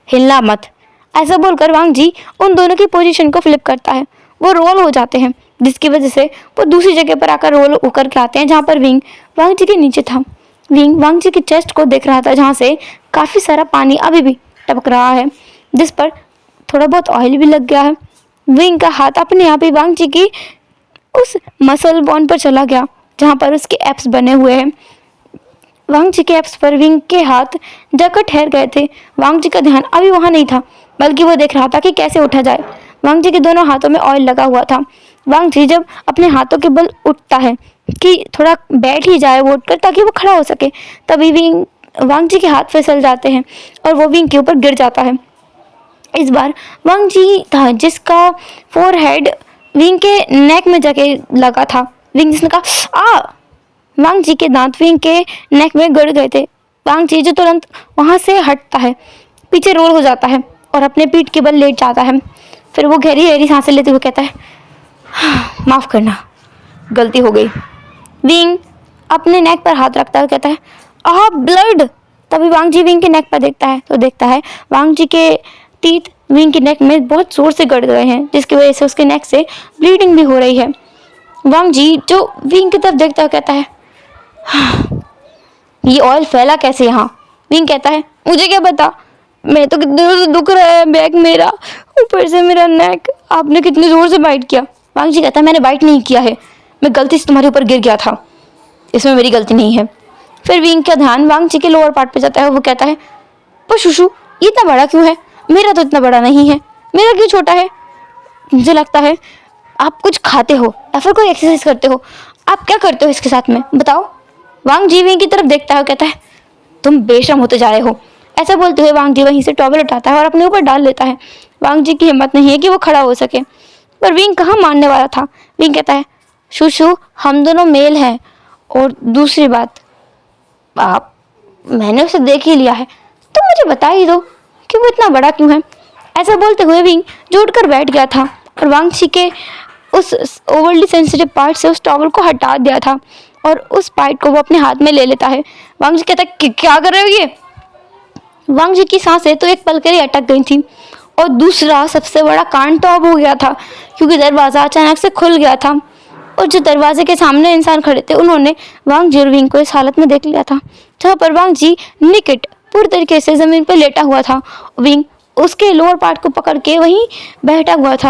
हिलना मत। ऐसा बोलकर वांग जी उन दोनों की पोजीशन को फ्लिप करता है, वो रोल हो जाते हैं, जिसकी वजह से वो दूसरी जगह पर आकर रोल होकर के आते हैं जहाँ पर विंग वांग जी के नीचे था। विंग वांग जी की चेस्ट को देख रहा था जहाँ से काफ़ी सारा पानी अभी भी टपक रहा है, जिस पर थोड़ा बहुत ऑयल भी लग गया है। विंग का हाथ अपने आप ही वांग जी की उस मसल बोन पर चला गया जहाँ पर उसके एप्स बने हुए हैं। वांग जी के एप्स पर विंग के हाथ जाकर ठहर गए थे। वांग जी का ध्यान अभी वहाँ नहीं था, बल्कि वो देख रहा था कि कैसे उठा जाए। वांग जी के दोनों हाथों में ऑयल लगा हुआ था। वांग जी जब अपने हाथों के बल उठता है कि थोड़ा बैठ ही जाए वो उठकर ताकि वो खड़ा हो सके, तभी विंग वांग जी के हाथ फिसल जाते हैं और वो विंग के ऊपर गिर जाता है। इस बार वांग जी था जिसका फोरहेड विंग के नेक में जाके लगा था। विंग जिसने कहा आ। वांग जी के दांत विंग के नेक में गड़ गए थे। वांग जी जो तुरंत वहाँ से हटता है, पीछे रोल हो जाता है और अपने पीठ के बल लेट जाता है। फिर वो गहरी गहरी सांसें लेते हुए कहता है माफ़ करना, गलती हो गई। विंग अपने नेक पर हाथ रखता है, कहता है आह ब्लड। तभी वांग जी विंग के नेक पर देखता है तो देखता है वांग जी के टीथ विंग के नेक में बहुत जोर से गड़ गए हैं, जिसकी वजह से उसके नेक से ब्लीडिंग भी हो रही है। वांग जी जो विंग की तरफ देखता है कहता है ये ऑयल फैला कैसे यहाँ? विंग कहता है मुझे क्या पता, मैं तो कितने जोर से दुख रहा है बैक मेरा, ऊपर से मेरा नेक, आपने कितने जोर से बाइट किया। वांग जी कहता है मैंने बाइट नहीं किया है, मैं गलती से तुम्हारे ऊपर गिर गया था, इसमें मेरी गलती नहीं है। फिर विंग का ध्यान वांग जी के लोअर पार्ट पे जाता है। वो कहता है पर शुशु ये इतना बड़ा क्यों है? मेरा तो इतना बड़ा नहीं है, मेरा क्यों छोटा है? मुझे लगता है आप कुछ खाते हो या फिर कोई एक्सरसाइज करते हो, आप क्या करते हो इसके साथ में बताओ? वांग जी विंग की तरफ देखता है और कहता है तुम बेशरम होते जा रहे हो। ऐसा बोलते हुए वांग जी वहीं से टॉवल उठाता है और अपने ऊपर डाल लेता है। वांग जी की हिम्मत नहीं है कि वो खड़ा हो सके, पर विंग कहाँ मानने वाला था। विंग कहता है शुशु हम दोनों मेल हैं, और दूसरी बात आप मैंने उसे देख ही लिया है, तो मुझे बता ही दो कि वो इतना बड़ा क्यों है। ऐसा बोलते हुए विंग जो उठकर बैठ गया था और वांग जी के उस ओवरली सेंसिटिव पार्ट से उस टॉवल को हटा दिया था और उस पाइट को वो अपने हाथ में ले लेता है। वांग जी कहता है कि क्या कर रहे हो ये? वांग जी की सांसें तो एक पल के लिए अटक गई थी और दूसरा सबसे बड़ा कांड तो अब हो गया था, क्योंकि दरवाज़ा अचानक से खुल गया था और जो दरवाजे के सामने इंसान खड़े थे उन्होंने वांग जी और विंग को इस हालत में देख लिया था, जहाँ पर वांग जी निकट पूरी तरीके से ज़मीन पर लेटा हुआ था। विंग उसके लोअर पार्ट को पकड़ के वहीं बैठा हुआ था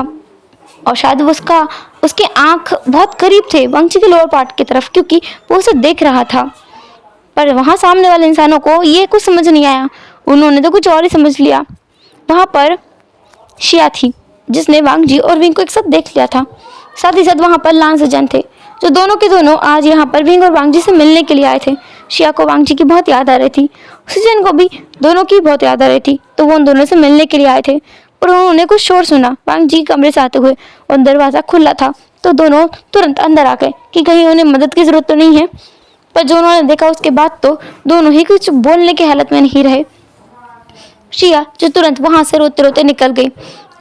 और शायद उसके आंख बहुत करीब थे वांग जी के लोअर पार्ट की तरफ, क्योंकि वो उसे देख रहा था। पर वहाँ सामने वाले इंसानों को ये कुछ समझ नहीं आया, उन्होंने तो कुछ और ही समझ लिया। वहाँ पर शिया थी जिसने वांग जी और विंग को एक साथ देख लिया था। साथ ही साथ वहाँ पर लान सजन थे जो दोनों के दोनों आज यहाँ पर विंग और वांग जी से मिलने के लिए आए थे। शिया को वांग जी की बहुत याद आ रही थी, सजन को भी दोनों की बहुत याद आ रही थी, तो वो उन दोनों से मिलने के लिए आए थे। और उन्होंने कुछ शोर सुना वांग जी कमरे से आते हुए और दरवाज़ा खुला था, तो दोनों तुरंत अंदर आ गए कि कहीं उन्हें मदद की ज़रूरत तो नहीं है। पर जो उन्होंने देखा उसके बाद तो दोनों ही कुछ बोलने की हालत में नहीं रहे। शिया जो तुरंत वहां से रोते रोते निकल गई,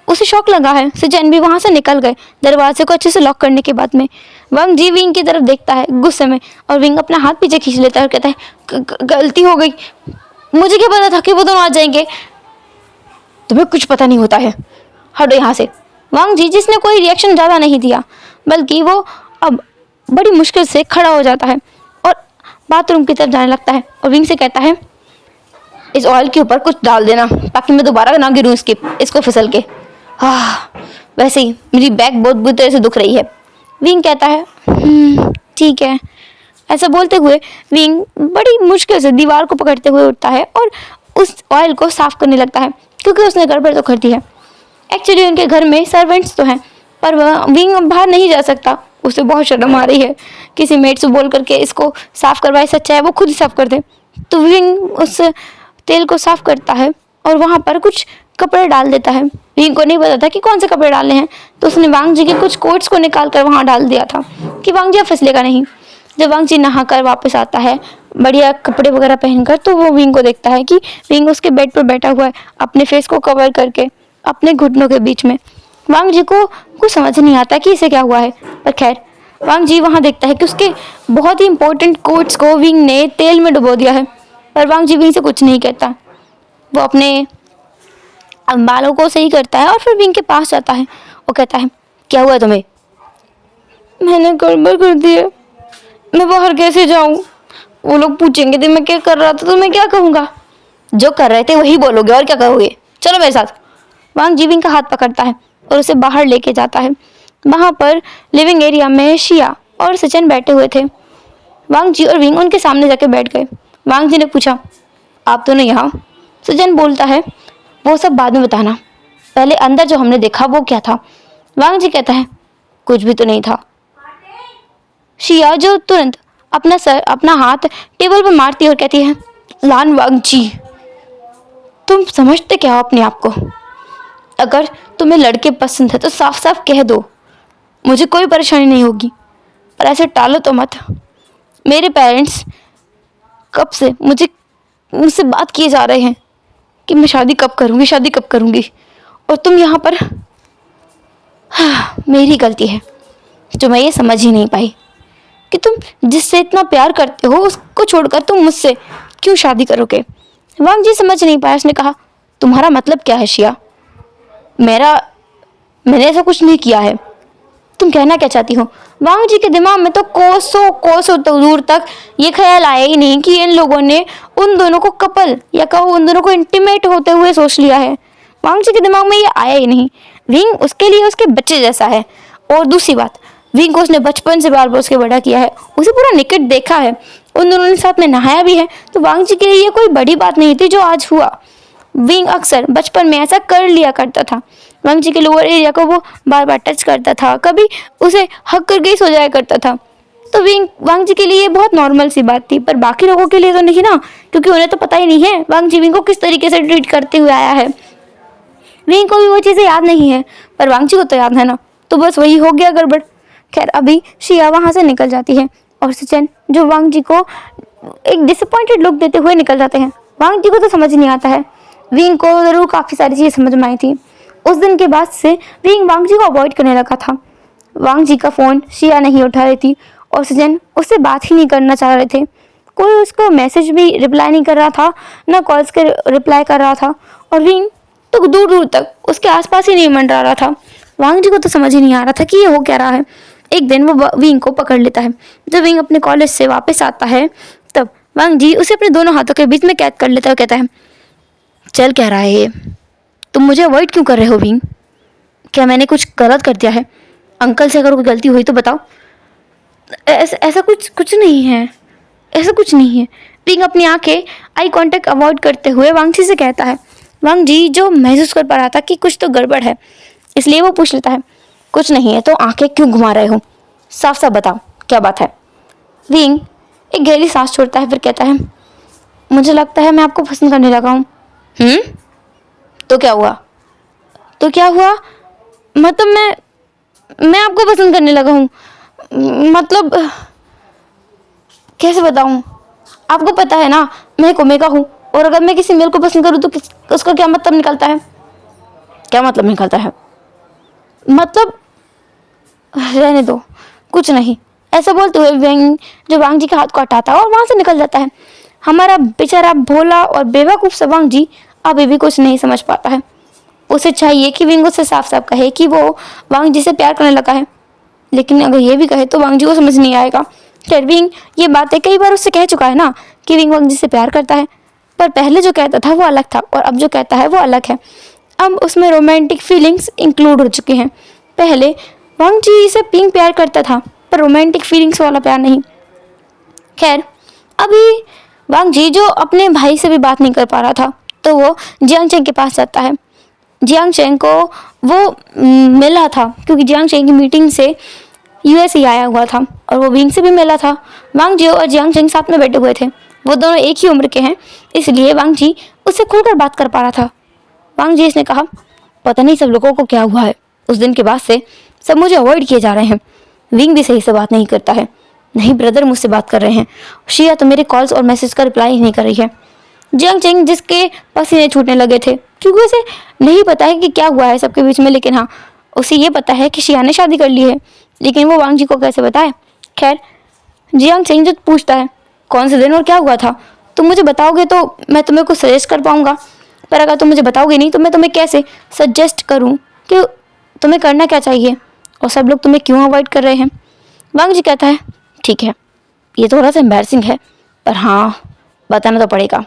उसे शौक लगा है। सजन भी वहां से निकल गए दरवाजे को अच्छे से लॉक करने के बाद में। वांग जी विंग की तरफ देखता है गुस्से में और विंग अपना हाथ पीछे खींच लेता है और कहता है गलती हो गई, मुझे क्या पता था कि वो दोनों आ जाएंगे। तुम्हें कुछ पता नहीं होता है, हटो यहाँ से। वांग जी जिसने कोई रिएक्शन ज़्यादा नहीं दिया, बल्कि वो अब बड़ी मुश्किल से खड़ा हो जाता है और बाथरूम की तरफ जाने लगता है और विंग से कहता है इस ऑयल के ऊपर कुछ डाल देना ताकि मैं दोबारा ना गिरूँ इसको फिसल के। वैसे ही मेरी बैक बहुत बुरी तरह से दुख रही है। विंग कहता है ठीक है। ऐसा बोलते हुए विंग बड़ी मुश्किल से दीवार को पकड़ते हुए उठता है और उस ऑयल को साफ करने लगता है, क्योंकि उसने गड़बड़ तो कर दी है। एक्चुअली उनके घर में सर्वेंट्स तो हैं, पर वह विंग बाहर नहीं जा सकता, उसे बहुत शर्म आ रही है किसी मेड से बोल करके इसको साफ करवाए, सच्चा है वो खुद ही साफ कर दे। तो विंग उस तेल को साफ करता है और वहाँ पर कुछ कपड़े डाल देता है। विंग को नहीं पता था कि कौन से कपड़े डालने हैं, तो उसने वांग जी के कुछ कोट्स को निकाल कर वहाँ डाल दिया था कि वांग जी फिसलेगा नहीं। जब वांग जी नहा कर वापस आता है बढ़िया कपड़े वगैरह पहनकर, तो वो विंग को देखता है कि विंग उसके बेड पर बैठा हुआ है अपने फेस को कवर करके अपने घुटनों के बीच में। वांग जी को कुछ समझ नहीं आता कि इसे क्या हुआ है, पर खैर वांग जी वहाँ देखता है कि उसके बहुत ही इंपॉर्टेंट कोट्स को विंग ने तेल में डुबो दिया है। पर वांग जी विंग से कुछ नहीं कहता, वो अपने बालों को सही करता है और फिर विंग के पास जाता है और कहता है क्या हुआ तुम्हें? मैंने गड़बड़ कर दी है, मैं बाहर कैसे जाऊं? वो लोग पूछेंगे तो मैं क्या कर रहा था तो मैं क्या कहूँगा? जो कर रहे थे वही बोलोगे और क्या कहोगे, चलो मेरे साथ। वांग जी विंग का हाथ पकड़ता है और उसे बाहर लेके जाता है। वहाँ पर लिविंग एरिया में शिया और सचिन बैठे हुए थे। वांग जी और विंग उनके सामने जाके बैठ गए। वांग जी ने पूछा आप दोनों यहाँ? सचिन बोलता है वो सब बाद में बताना, पहले अंदर जो हमने देखा वो क्या था? वांग जी कहता है कुछ भी तो नहीं था। शिया जो तुरंत अपना हाथ टेबल पर मारती है और कहती है लान वांग जी, तुम समझते क्या हो अपने आप को? अगर तुम्हें लड़के पसंद है तो साफ साफ कह दो, मुझे कोई परेशानी नहीं होगी, पर ऐसे टालो तो मत। मेरे पेरेंट्स कब से मुझसे बात किए जा रहे हैं कि मैं शादी कब करूँगी, और तुम यहाँ पर। मेरी गलती है जो मैं ये समझ ही नहीं पाई कि तुम जिससे इतना प्यार करते हो उसको छोड़कर तुम मुझसे क्यों शादी करोगे। वांग जी समझ नहीं पाया, उसने कहा तुम्हारा मतलब क्या है शिया? मैंने ऐसा कुछ नहीं किया है, तुम कहना क्या चाहती हो? वांग जी के दिमाग में तो कोसों तो दूर तक ये ख्याल आया ही नहीं कि इन लोगों ने उन दोनों को कपल या कहो उन दोनों को इंटीमेट होते हुए सोच लिया है। वांग जी के दिमाग में ये आया ही नहीं। विंग उसके लिए उसके बच्चे जैसा है, और दूसरी बात विंग को उसने बचपन से बार बार उसके बड़ा किया है, उसे पूरा निकट देखा है, उन दोनों ने साथ में नहाया भी है, तो वांग जी के लिए ये कोई बड़ी बात नहीं थी जो आज हुआ। विंग अक्सर बचपन में ऐसा कर लिया करता था, वांग जी के लोअर एरिया को वो बार बार टच करता था, कभी उसे हक करके ही सो जाया करता था। तो वांग जी के लिए ये बहुत नॉर्मल सी बात थी, पर बाकी लोगों के लिए तो नहीं ना, क्योंकि उन्हें तो पता ही नहीं है वांग जी विंग को किस तरीके से ट्रीट करते हुए आया है। विंग को भी वो चीज़ें याद नहीं है, पर वांग जी को तो याद है ना, तो बस वही हो गया गड़बड़। खैर अभी शिया वहाँ से निकल जाती है और सचिन जो वांग जी को एक डिसअपॉइंटेड लुक देते हुए निकल जाते हैं। वांग जी को तो समझ नहीं आता है, विंग को ज़रूर काफ़ी सारी चीज़ें समझ में आई थी। उस दिन के बाद से विंग वांग जी को अवॉइड करने लगा था। वांग जी का फ़ोन शिया नहीं उठा रही थी और सजन उससे बात ही नहीं करना चाह रहे थे। कोई उसको मैसेज भी रिप्लाई नहीं कर रहा था, ना कॉल्स के रिप्लाई कर रहा था, और विंग तो दूर दूर तक उसके आसपास ही नहीं मंडरा रहा था। वांग जी को तो समझ ही नहीं आ रहा था कि ये हो क्या रहा है। एक दिन वो विंग को पकड़ लेता है। जब विंग अपने कॉलेज से वापस आता है तब वांग जी उसे अपने दोनों हाथों के बीच में कैद कर लेता है और कहता है, चल क्या रहा है ये? तुम मुझे अवॉइड क्यों कर रहे हो विंग? क्या मैंने कुछ गलत कर दिया है? अंकल से अगर कोई गलती हुई तो बताओ। ऐसा कुछ कुछ नहीं है, ऐसा कुछ नहीं है। विंग अपनी आंखें आई कांटेक्ट अवॉइड करते हुए वांग जी से कहता है। वांग जी जो महसूस कर पा रहा था कि कुछ तो गड़बड़ है, इसलिए वो पूछ लेता है, कुछ नहीं है तो आंखें क्यों घुमा रहे हो? साफ साफ बताओ क्या बात है? विंग एक गहरी सांस छोड़ता है, फिर कहता है, मुझे लगता है मैं आपको पसंद करने लगा हूँ। तो क्या हुआ? तो क्या हुआ मतलब मैं आपको पसंद करने लगा हूँ। मतलब कैसे बताऊँ? आपको पता है ना मैं एक ओमेगा हूँ, और अगर मैं किसी मेल को पसंद करूँ तो उसका क्या मतलब निकलता है? क्या मतलब निकलता है? मतलब रहने दो, कुछ नहीं। ऐसा बोलते हुए विंग जो वांग जी के हाथ को हटाता है और वहां से निकल जाता है। हमारा बेचारा भोला और बेवकूफ सा वांग जी अभी भी कुछ नहीं समझ पाता है। उसे चाहिए कि विंग उसे साफ साफ कहे कि वो वांग जी से प्यार करने लगा है, लेकिन अगर ये भी कहे तो वांग जी को समझ नहीं आएगा। खैर विंग ये बातें कई बार उससे कह चुका है ना कि विंग वांग जी से प्यार करता है, पर पहले जो कहता था वो अलग था और अब जो कहता है वो अलग है। अब उसमें रोमांटिक फीलिंग्स इंक्लूड हो चुकी हैं। पहले वांग जी से पिंग प्यार करता था, पर रोमांटिक फीलिंग्स वाला प्यार नहीं। खैर अभी वांग जी जो अपने भाई से भी बात नहीं कर पा रहा था, तो वो जियांग चेंग के पास जाता है। जियांग चेंग को वो मिला था क्योंकि जियांग चेंग की मीटिंग से यूएस ही आया हुआ था, और वो विंग से भी मिला था। वांग जी और जियांग चेंग साथ में बैठे हुए थे। वो दोनों एक ही उम्र के हैं, इसलिए वांग जी उससे खुलकर बात कर पा रहा था। वांग जी ने कहा, पता नहीं सब लोगों को क्या हुआ है, उस दिन के बाद से सब मुझे अवॉइड किए जा रहे हैं। विंग भी सही से बात नहीं करता है, नहीं ब्रदर मुझसे बात कर रहे हैं, शिया तो मेरे कॉल्स और मैसेज का रिप्लाई ही नहीं कर रही है। जियांग चेंग जिसके पसीने छूटने लगे थे क्योंकि उसे नहीं पता है कि क्या हुआ है सबके बीच में, लेकिन हाँ उसे ये पता है कि शिया ने शादी कर ली है, लेकिन वो वांग जी को कैसे बताए। खैर जियांग चेंग जो पूछता है, कौन से दिन और क्या हुआ था? तुम मुझे बताओगे तो मैं तुम्हें कुछ सजेस्ट कर पाऊंगा, पर अगर तुम मुझे बताओगे नहीं तो मैं तुम्हें कैसे सजेस्ट करूं कि तुम्हें करना क्या चाहिए और सब लोग तुम्हें क्यों अवॉइड कर रहे हैं। वांग जी कहता है, ठीक है ये थोड़ा सा एम्बैरसिंग है, पर हाँ बताना तो पड़ेगा।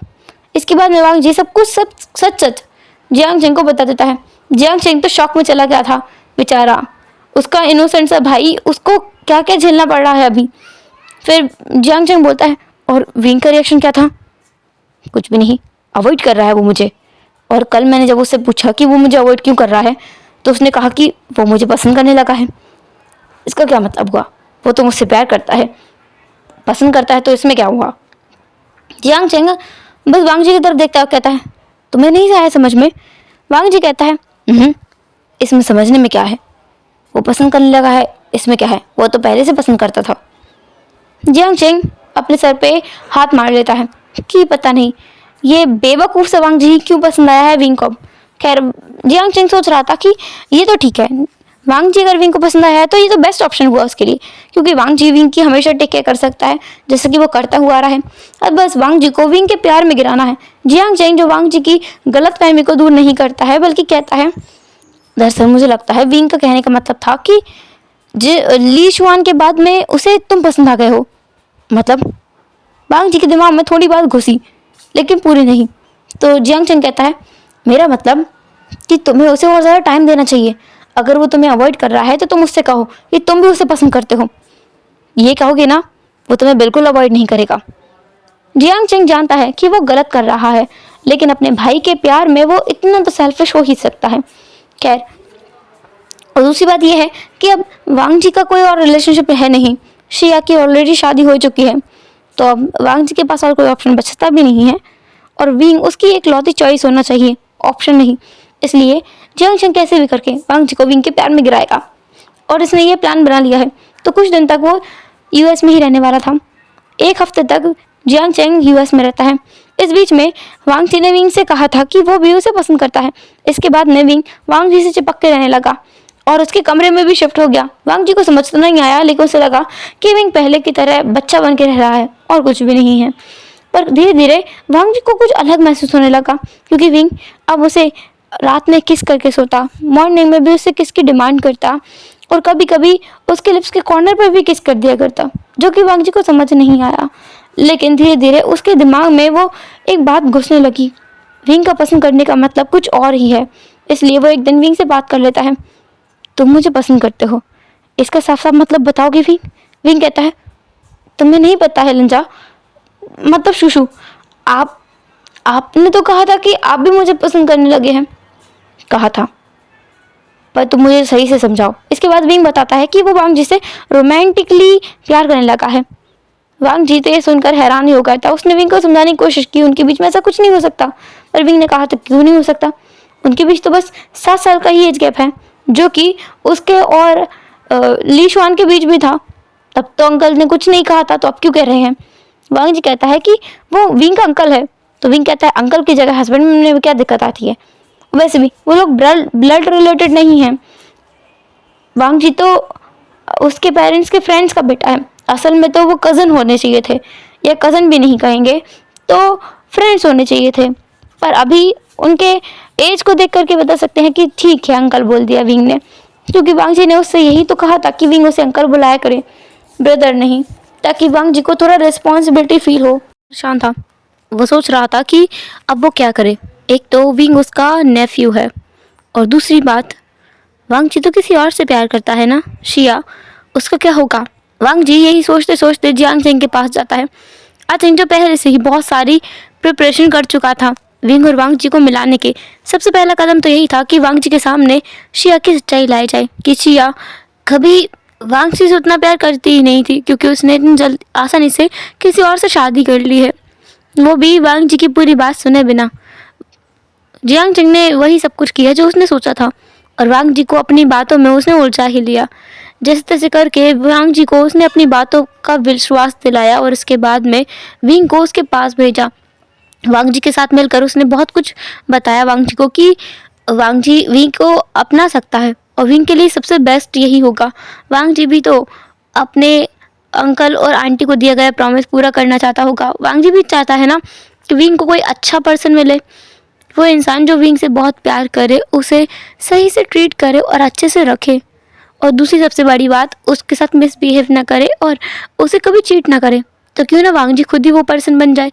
इसके बाद में वांग जी सब कुछ सब सच सच जियांग चेंग को बता देता है। जियांग चेंग तो शॉक में चला गया था बेचारा, उसका इनोसेंट सा भाई उसको क्या क्या झेलना पड़ रहा है अभी। फिर जियांग चेंग बोलता है, और विंग का रिएक्शन क्या था? कुछ भी नहीं, अवॉइड कर रहा है वो मुझे, और कल मैंने जब उससे पूछा कि वो मुझे अवॉइड क्यों कर रहा है तो उसने कहा कि वो मुझे पसंद करने लगा है। इसका क्या मतलब हुआ? वो तो मुझसे प्यार करता है, पसंद करता है तो इसमें क्या हुआ? जियांग चेंग बस वांग जी की तरफ देखता है और कहता है, तुम्हें नहीं आया समझ में? वांग जी कहता है, इसमें समझने में क्या है? वो पसंद करने लगा है, इसमें क्या है? वो तो पहले से पसंद करता था। जियांग चेंग अपने सर पे हाथ मार लेता है कि पता नहीं ये बेवकूफ़ से वांग जी क्यों पसंद आया है विंग को। खैर जियांग चेंग सोच रहा था कि ये तो ठीक है, वांग जी अगर विंग को पसंद आया है तो ये तो बेस्ट ऑप्शन हुआ उसके लिए, क्योंकि वांग जी विंग की हमेशा टेक केयर कर सकता है जैसे कि वो करता हुआ आ रहा है। अब बस वांग जी को विंग के प्यार में गिराना है। जियांग चेंग जो वांग जी की गलत फहमी को दूर नहीं करता है बल्कि कहता है, दरअसल मुझे लगता है विंग का कहने का मतलब था कि ली शुआन के बाद में उसे तुम पसंद आ गए हो। मतलब वांग जी के दिमाग में थोड़ी बात घुसी लेकिन पूरी नहीं। तो जियांग चेंग कहता है, मेरा मतलब कि तुम्हें उसे और ज़्यादा टाइम देना चाहिए। अगर वो तुम्हें अवॉइड कर रहा है तो तुम उससे कहो कि तुम भी उसे पसंद करते हो। ये कहोगे ना, वो तुम्हें बिल्कुल अवॉइड नहीं करेगा। जियांग चेंग जानता है कि वो गलत कर रहा है, लेकिन अपने भाई के प्यार में वो इतना तो सेल्फिश हो ही सकता है। खैर और दूसरी बात यह है कि अब वांग जी का कोई और रिलेशनशिप है नहीं, शिया की ऑलरेडी शादी हो चुकी है, तो अब वांग जी के पास और कोई ऑप्शन बचता भी नहीं है, और विंग उसकी एक लौती चॉइस होना चाहिए, ऑप्शन नहीं। इसलिए जियांग चेंग कैसे भी करके वांग जी को विंग के प्यार में गिराएगा, और इसने ये प्लान बना लिया है। तो कुछ दिन तक वो यूएस में ही रहने वाला था। एक हफ्ते तक जियांग चेंग यूएस में रहता है। इस बीच में वांग जी ने विंग से कहा था कि वो भी उसे पसंद करता है। इसके बाद में विंग वांग जी से चिपक के रहने लगा और उसके कमरे में भी शिफ्ट हो गया। वांग जी को समझ तो नहीं आया, लेकिन उसे लगा कि विंग पहले की तरह बच्चा बन के रह रहा है और कुछ भी नहीं है। पर धीरे धीरे वांग जी को कुछ अलग महसूस होने लगा, क्योंकि विंग अब उसे रात में किस करके सोता, मॉर्निंग में भी उससे किस की डिमांड करता और कभी कभी उसके लिप्स के कॉर्नर पर भी किस कर दिया करता, जो कि वांग जी को समझ नहीं आया। लेकिन धीरे धीरे उसके दिमाग में वो एक बात घुसने लगी, विंग का पसंद करने का मतलब कुछ और ही है। इसलिए वो एक दिन विंग से बात कर लेता है, तुम मुझे पसंद करते हो, इसका साफ साफ मतलब बताओगे विंग? विंग कहता है, तुम्हें नहीं पता है लंजा, मतलब शुशु, आपने तो कहा था कि आप भी मुझे पसंद करने लगे हैं। कहा था, पर तुम मुझे सही से समझाओ। इसके बाद विंग बताता है कि वो वांग जी से रोमांटिकली प्यार करने लगा है। वांग जी तो ये सुनकर हैरान ही हो गया था। उसने विंग को समझाने की कोशिश की, उनके बीच में ऐसा कुछ नहीं हो सकता। पर विंग ने कहा, तो क्यों नहीं हो सकता? उनके बीच तो बस 7 साल का ही एज गैप है, जो कि उसके और ली शुआन के बीच भी था। तब तो अंकल ने कुछ नहीं कहा था, तो अब क्यों कह रहे हैं? वांग जी कहता है कि वो विंग का अंकल है। तो विंग कहता है, अंकल की जगह हस्बैंड में क्या दिक्कत आती है? वैसे भी वो लोग ब्लड रिलेटेड नहीं है। वांग जी तो उसके पेरेंट्स के फ्रेंड्स का बेटा है। असल में तो वो कज़न होने चाहिए थे, या कज़न भी नहीं कहेंगे तो फ्रेंड्स होने चाहिए थे। पर अभी उनके एज को देख करके बता सकते हैं कि ठीक है, अंकल बोल दिया विंग ने, क्योंकि वांग जी ने उससे यही तो कहा था कि विंग उसे अंकल बुलाया करे, ब्रदर नहीं, ताकि वांग जी को थोड़ा रिस्पॉन्सिबिलिटी फील हो। शांत था, वो सोच रहा था कि अब वो क्या करे। एक तो विंग उसका नेफ्यू है, और दूसरी बात, वांग जी तो किसी और से प्यार करता है ना, शिया, उसका क्या होगा? वांग जी यही सोचते सोचते जियांग चेंग के पास जाता है। अचेंग जो पहले से ही बहुत सारी प्रिपरेशन कर चुका था विंग और वांग जी को मिलाने के। सबसे पहला कदम तो यही था कि वांग जी के सामने शिया की सच्चाई लाई जाए कि शिया कभी वांग जी से उतना प्यार करती ही नहीं थी, क्योंकि उसने इतनी जल्द आसानी से किसी और से शादी कर ली है, वो भी वांग जी की पूरी बात सुने बिना। जियांग चेंग ने वही सब कुछ किया जो उसने सोचा था, और वांग जी को अपनी बातों में उसने उलझा ही लिया। जैसे तैसे करके वांग जी को उसने अपनी बातों का विश्वास दिलाया, और उसके बाद में विंग को उसके पास भेजा। वांग जी के साथ मिलकर उसने बहुत कुछ बताया वांग जी को कि वांग जी विंग को अपना सकता है, और विंग के लिए सबसे बेस्ट यही होगा। वांग जी भी तो अपने अंकल और आंटी को दिया गया प्रॉमिस पूरा करना चाहता होगा। वांग जी भी चाहता है ना कि विंग को कोई अच्छा पर्सन मिले, वो इंसान जो विंग से बहुत प्यार करे, उसे सही से ट्रीट करे और अच्छे से रखे, और दूसरी सबसे बड़ी बात, उसके साथ मिसबिहेव ना करे और उसे कभी चीट ना करे। तो क्यों ना वांग जी खुद ही वो पर्सन बन जाए,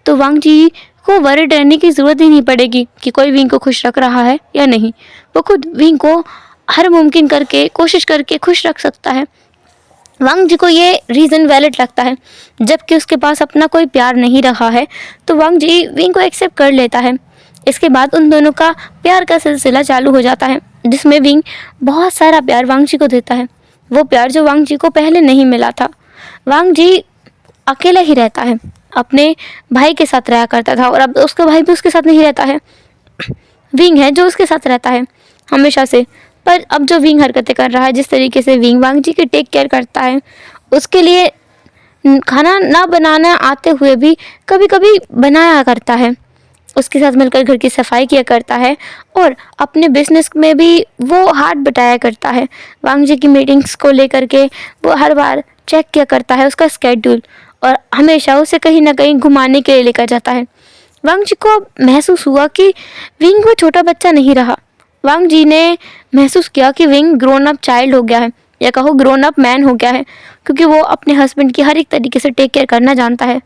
तो वांग जी को वरीड रहने की ज़रूरत ही नहीं पड़ेगी कि कोई विंग को खुश रख रहा है या नहीं। वो खुद विंग को हर मुमकिन करके कोशिश करके खुश रख सकता है। वांग जी को ये रीज़न वैलिड लगता है, जबकि उसके पास अपना कोई प्यार नहीं रहा है, तो वांग जी विंग को एक्सेप्ट कर लेता है। इसके बाद उन दोनों का प्यार का सिलसिला चालू हो जाता है, जिसमें विंग बहुत सारा प्यार वांग जी को देता है, वो प्यार जो वांग जी को पहले नहीं मिला था। वांग जी अकेला ही रहता है, अपने भाई के साथ रहा करता था, और अब उसका भाई भी उसके साथ नहीं रहता है। विंग है जो उसके साथ रहता है हमेशा से। पर अब जो विंग हरकतें कर रहा है, जिस तरीके से विंग वांग जी की टेक केयर करता है, उसके लिए खाना ना बनाना आते हुए भी कभी कभी बनाया करता है, उसके साथ मिलकर घर की सफाई किया करता है, और अपने बिजनेस में भी वो हाथ बटाया करता है। वांग जी की मीटिंग्स को लेकर के वो हर बार चेक किया करता है उसका स्केड्यूल, और हमेशा उसे कहीं ना कहीं घुमाने के लिए लेकर जाता है। वांग जी को महसूस हुआ कि विंग वो छोटा बच्चा नहीं रहा। वांग जी ने महसूस किया कि विंग ग्रोन अप चाइल्ड हो गया है, या कहो ग्रोन अप मैन हो गया है, क्योंकि वो अपने हस्बैंड की हर एक तरीके से टेक केयर करना जानता है।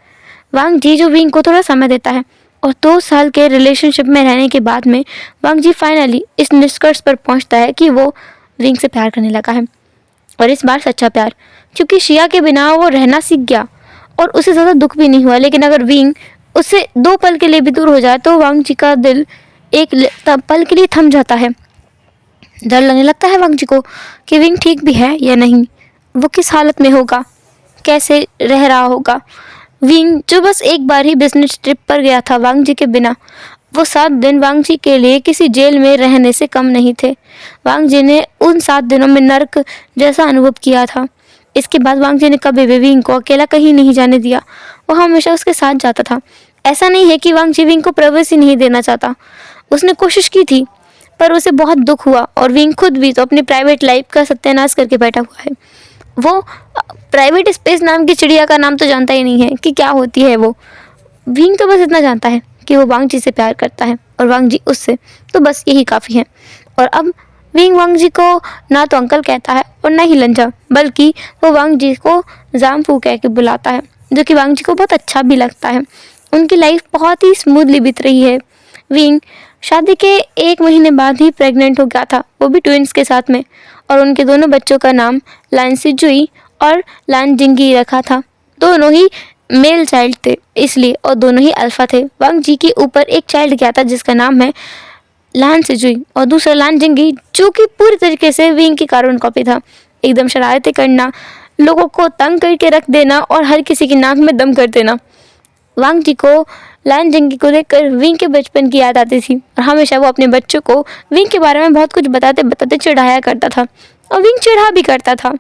वांग जी जो विंग को थोड़ा समय देता है, और 2 साल के रिलेशनशिप में रहने के बाद में वांग जी फाइनली इस निष्कर्ष पर पहुंचता है कि वो विंग से प्यार करने लगा है, और इस बार सच्चा प्यार, क्योंकि शिया के बिना वो रहना सीख गया और उसे ज़्यादा दुख भी नहीं हुआ। लेकिन अगर विंग उससे 2 पल के लिए भी दूर हो जाए तो वांग जी का दिल एक पल के लिए थम जाता है। डर लगने लगता है वांग जी को कि विंग ठीक भी है या नहीं, वो किस हालत में होगा, कैसे रह रहा होगा। विंग जो बस एक बार ही बिजनेस ट्रिप पर गया था वांग जी के बिना, वो 7 दिन वांग जी के लिए किसी जेल में रहने से कम नहीं थे। वांग जी ने उन 7 दिनों में नर्क जैसा अनुभव किया था। इसके बाद वांग जी ने कभी भी विंग को अकेला कहीं नहीं जाने दिया, वो हमेशा उसके साथ जाता था। ऐसा नहीं है कि वांग जी विंग को प्राइवेसी नहीं देना चाहता, उसने कोशिश की थी, पर उसे बहुत दुख हुआ और विंग खुद भी तो अपनी प्राइवेट लाइफ का सत्यानाश करके बैठा हुआ है। वो प्राइवेट स्पेस नाम की चिड़िया का नाम तो जानता ही नहीं है कि क्या होती है वो। विंग तो बस इतना जानता है कि वो वांग जी से प्यार करता है और वांग जी उससे, तो बस यही काफ़ी है। और अब विंग वांग जी को ना तो अंकल कहता है और ना ही लंजा, बल्कि वो वांग जी को जामफू कह के बुलाता है, जो कि वांग जी को बहुत अच्छा भी लगता है। उनकी लाइफ बहुत ही स्मूथली बीत रही है। विंग शादी के 1 महीने बाद ही प्रेग्नेंट हो गया था, वो भी ट्विंस के साथ में, और उनके दोनों बच्चों का नाम लान सिजुई और लान जिंगी रखा था। दोनों ही मेल चाइल्ड थे इसलिए, और दोनों ही अल्फा थे। वांग जी के ऊपर एक चाइल्ड गया था जिसका नाम है लान सिजुई, और दूसरा लान जिंगी, जो कि पूरी तरीके से विंग की कार्बन कॉपी था। एकदम शरारतें करना, लोगों को तंग करके रख देना और हर किसी की नाक में दम कर देना। वांग जी को लान जिंगी को देखकर विंग के बचपन की याद आती थी और हमेशा वो अपने बच्चों को विंग के बारे में बहुत कुछ बताते बताते चिढ़ाया करता था, और विंग चिढ़ा भी करता था।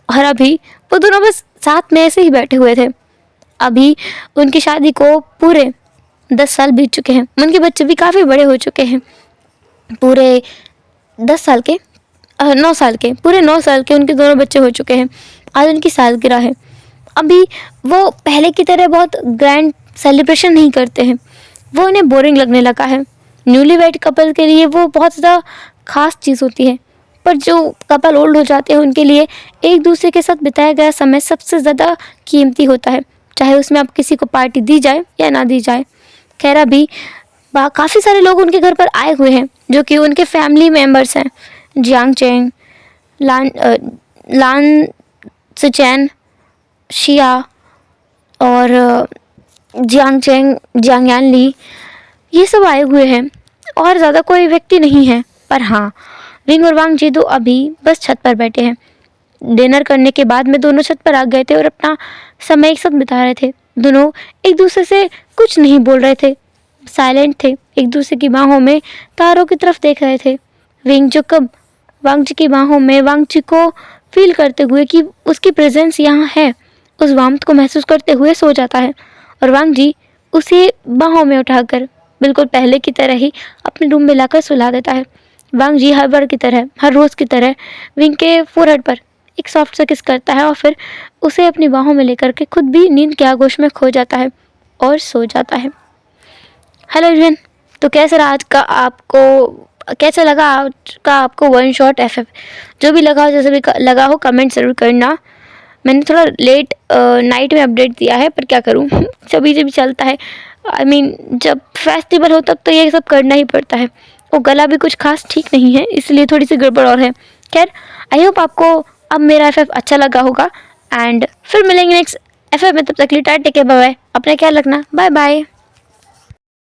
और अभी वो दोनों बस साथ में ऐसे ही बैठे हुए थे। अभी उनकी शादी को पूरे 10 साल बीत चुके हैं। उनके बच्चे भी काफ़ी बड़े हो चुके हैं, पूरे 10 साल के 9 साल के, पूरे 9 साल के उनके दोनों बच्चे हो चुके हैं। आज उनकी सालगिरह है। अभी वो पहले की तरह बहुत ग्रैंड सेलिब्रेशन नहीं करते हैं, वो उन्हें बोरिंग लगने लगा है। न्यूली वेड कपल के लिए वो बहुत ज़्यादा खास चीज़ होती है, पर जो कपल ओल्ड हो जाते हैं उनके लिए एक दूसरे के साथ बिताया गया समय सबसे ज़्यादा कीमती होता है, चाहे उसमें अब किसी को पार्टी दी जाए या ना दी जाए। खैर अभी काफ़ी सारे लोग उनके घर पर आए हुए हैं जो कि उनके फैमिली मेम्बर्स हैं। जियांग चेंग, लान सिचैन, शिया और जियांग चेंग, जियांग यान ली, ये सब आए हुए हैं और ज़्यादा कोई व्यक्ति नहीं है। पर हाँ, विंग और वांग जी दो अभी बस छत पर बैठे हैं। डिनर करने के बाद में दोनों छत पर आ गए थे और अपना समय एक साथ बिता रहे थे। दोनों एक दूसरे से कुछ नहीं बोल रहे थे, साइलेंट थे, एक दूसरे की बाहों में तारों की तरफ देख रहे थे। विंग जो कब वांग जी की बाहों में वांग जी को फील करते हुए कि उसकी प्रेजेंस यहाँ है, उस वार्मथ को महसूस करते हुए सो जाता है, और वांग जी उसे बाहों में उठाकर बिल्कुल पहले की तरह ही अपने रूम में लाकर सुला देता है। वांग जी हर बार की तरह, हर रोज़ की तरह विंग के फोरहेड पर एक सॉफ्ट सा किस करता है और फिर उसे अपनी बाहों में लेकर के खुद भी नींद के आगोश में खो जाता है और सो जाता है। हेलो एवरीवन, तो कैसा रहा आज का आपको, कैसा लगा आज का आपको वन शॉट एफएफ? जो भी लगा हो, जैसे भी लगा हो, कमेंट ज़रूर करना। मैंने थोड़ा लेट नाइट में अपडेट दिया है, पर क्या करूँ सभी से भी चलता है। आई मीन जब फेस्टिवल हो तब तो ये सब करना ही पड़ता है। वो गला भी कुछ खास ठीक नहीं है, इसलिए थोड़ी सी गड़बड़ और है। खैर, आई होप आपको अब मेरा एफएफ अच्छा लगा होगा, एंड फिर मिलेंगे नेक्स्ट एफएफ में। तब तक के लिए tata, take care, bye bye. अपना ख्याल रखना, बाय बाय।